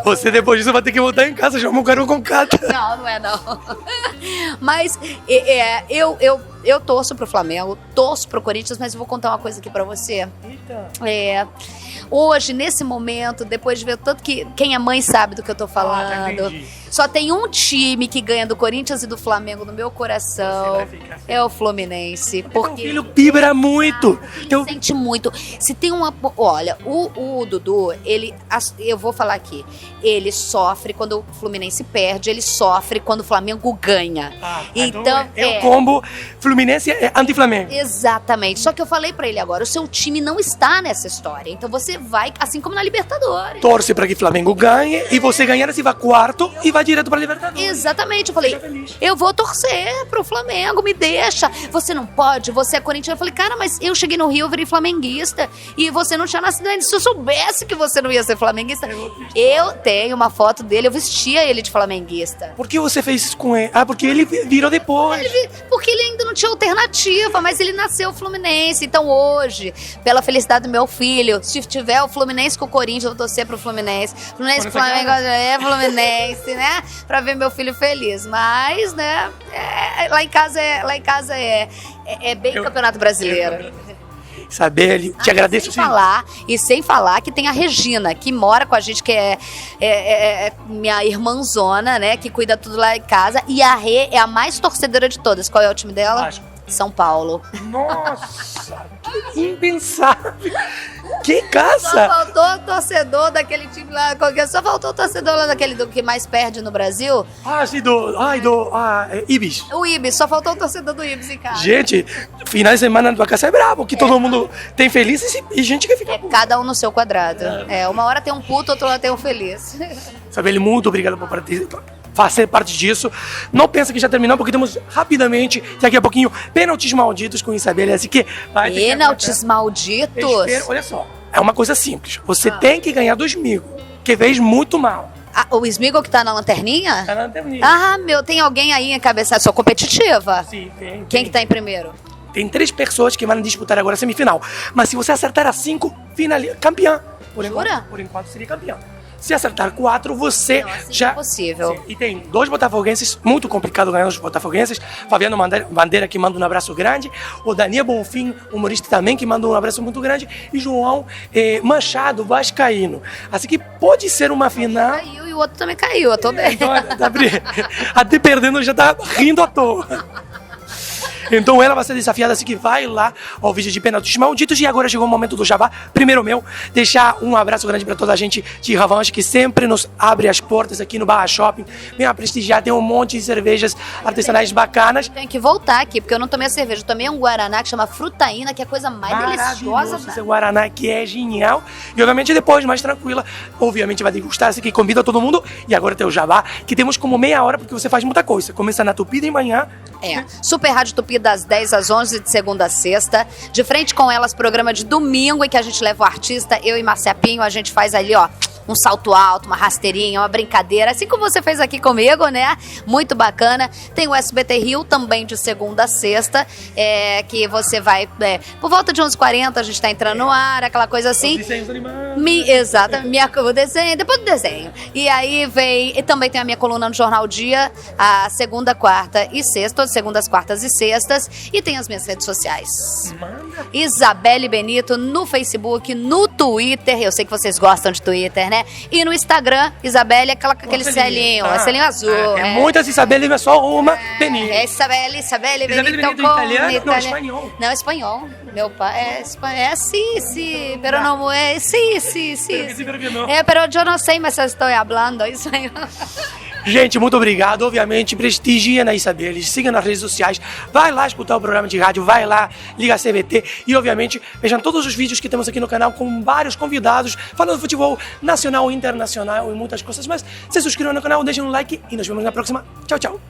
Você depois disso vai ter que voltar em casa, chama o Carol Conká. Não é não. Mas eu torço pro Flamengo, torço pro Corinthians, mas eu vou contar uma coisa aqui pra você. Eita. Hoje, nesse momento, depois de ver tanto que quem é mãe sabe do que eu tô falando, só tem um time que ganha do Corinthians e do Flamengo no meu coração, é o Fluminense. Porque teu filho vibra muito. Ele sente muito. Se tem uma... Olha, o Dudu, eu vou falar aqui, ele sofre quando o Fluminense perde, ele sofre quando o Flamengo ganha. Então é o combo Fluminense é anti-Flamengo. Exatamente. Só que eu falei pra ele agora, o seu time não está nessa história. Então você vai, assim como na Libertadores. Torce pra que o Flamengo ganhe e você ganhar, você vai quarto e vai direto pra Libertadores. Exatamente. Eu falei, eu vou torcer pro Flamengo, me deixa. Você não pode, você é corintiano. Eu falei, cara, mas eu cheguei no Rio, eu virei flamenguista e você não tinha nascido ainda. Se eu soubesse que você não ia ser flamenguista, eu tenho uma foto dele, eu vestia ele de flamenguista. Por que você fez isso com ele? Porque ele virou depois. Porque ele ainda não não tinha alternativa, mas ele nasceu Fluminense. Então hoje, pela felicidade do meu filho, se tiver o Fluminense com o Corinthians, eu vou torcer pro Fluminense. Fluminense com o Flamengo é Fluminense, né? Pra ver meu filho feliz. Mas, né, lá em casa é bem Campeonato Brasileiro. Isabelle, te agradeço. Sem falar que tem a Regina, que mora com a gente, que é minha irmãzona, né? Que cuida tudo lá em casa. E a Rê é a mais torcedora de todas. Qual é o time dela? Vasco. São Paulo. Nossa, que impensável. Que Só caça! faltou o torcedor daquele time lá. Só faltou o torcedor lá daquele do que mais perde no Brasil. Ibis. O Ibis, só faltou o torcedor do Ibis em casa. Gente, final de semana na tua casa é brabo, que todo mundo tem feliz e gente que fica... Cada um no seu quadrado. Uma hora tem um puto, outra hora tem um feliz. Isabelle, muito obrigado por fazer parte disso. Não pensa que já terminou, porque temos rapidamente, daqui a pouquinho, pênaltis malditos com Isabelle, assim que vai ter Pênaltis malditos? Olha só, é uma coisa simples. Você tem que ganhar do Smigo, que fez muito mal. O Smigo que tá na lanterninha? Tá na lanterninha. Tem alguém aí em cabeça? Sou competitiva? Sim, tem. Quem que tá em primeiro? Tem 3 pessoas que vão disputar agora a semifinal. Mas se você acertar as 5, campeã. Jura? Por enquanto seria campeão. Se acertar 4, você assim já... É impossível. Sim. E tem 2 botafoguenses, muito complicado ganhar os botafoguenses. Fabiano Bandeira, que manda um abraço grande. O Daniel Bonfim, humorista também, que manda um abraço muito grande. E João Machado, vascaíno. Assim que pode ser uma final... Caiu e o outro também caiu, eu tô bem. Então, até perdendo já tá rindo à toa. Então ela vai ser desafiada, assim que vai lá ao vídeo de pênaltis malditos. E agora chegou o momento do jabá. Primeiro meu, deixar um abraço grande para toda a gente de Ravanche, que sempre nos abre as portas aqui no Barra Shopping. Venha prestigiar, tem um monte de cervejas artesanais bacanas. Tenho que voltar aqui, porque eu não tomei a cerveja. Eu tomei um Guaraná que chama Frutaína, que é a coisa mais deliciosa. Esse Guaraná que é genial. E obviamente depois, mais tranquila, obviamente vai degustar, assim que convida todo mundo. E agora tem o jabá, que temos como meia hora, porque você faz muita coisa. Começa na Tupi de manhã. Super Rádio Tupi das 10 às 11, de segunda a sexta. De frente com elas, programa de domingo, em que a gente leva o artista, eu e Marciapinho, a gente faz ali, um salto alto, uma rasteirinha, uma brincadeira, assim como você fez aqui comigo, né? Muito bacana. Tem o SBT Rio também de segunda a sexta, que você vai, por volta de 11h40 a gente tá entrando no ar, aquela coisa assim. Desenhos animados. Exatamente, o desenho, depois do desenho. E aí e também tem a minha coluna no Jornal Dia, a segunda, quarta e sexta, segundas, quartas e sextas. E tem as minhas redes sociais. Isabelle Benito no Facebook, no Twitter, eu sei que vocês gostam de Twitter, né? E no Instagram, Isabelle, aquele selinho, selinho azul. Muitas Isabelle, não é só uma, Benito. Isabelle Benito italiano, não, espanhol. Não, espanhol. Meu pai sí, pero no sí. Pero eu não sei, mas eu estou falando espanhol. Gente, muito obrigado. Obviamente, prestigia na Isabelle, siga nas redes sociais, vai lá escutar o programa de rádio, vai lá, liga a CBT e, obviamente, vejam todos os vídeos que temos aqui no canal com vários convidados, falando de futebol nacional, internacional e muitas coisas. Mas se inscrevam no canal, deixem um like e nos vemos na próxima. Tchau, tchau.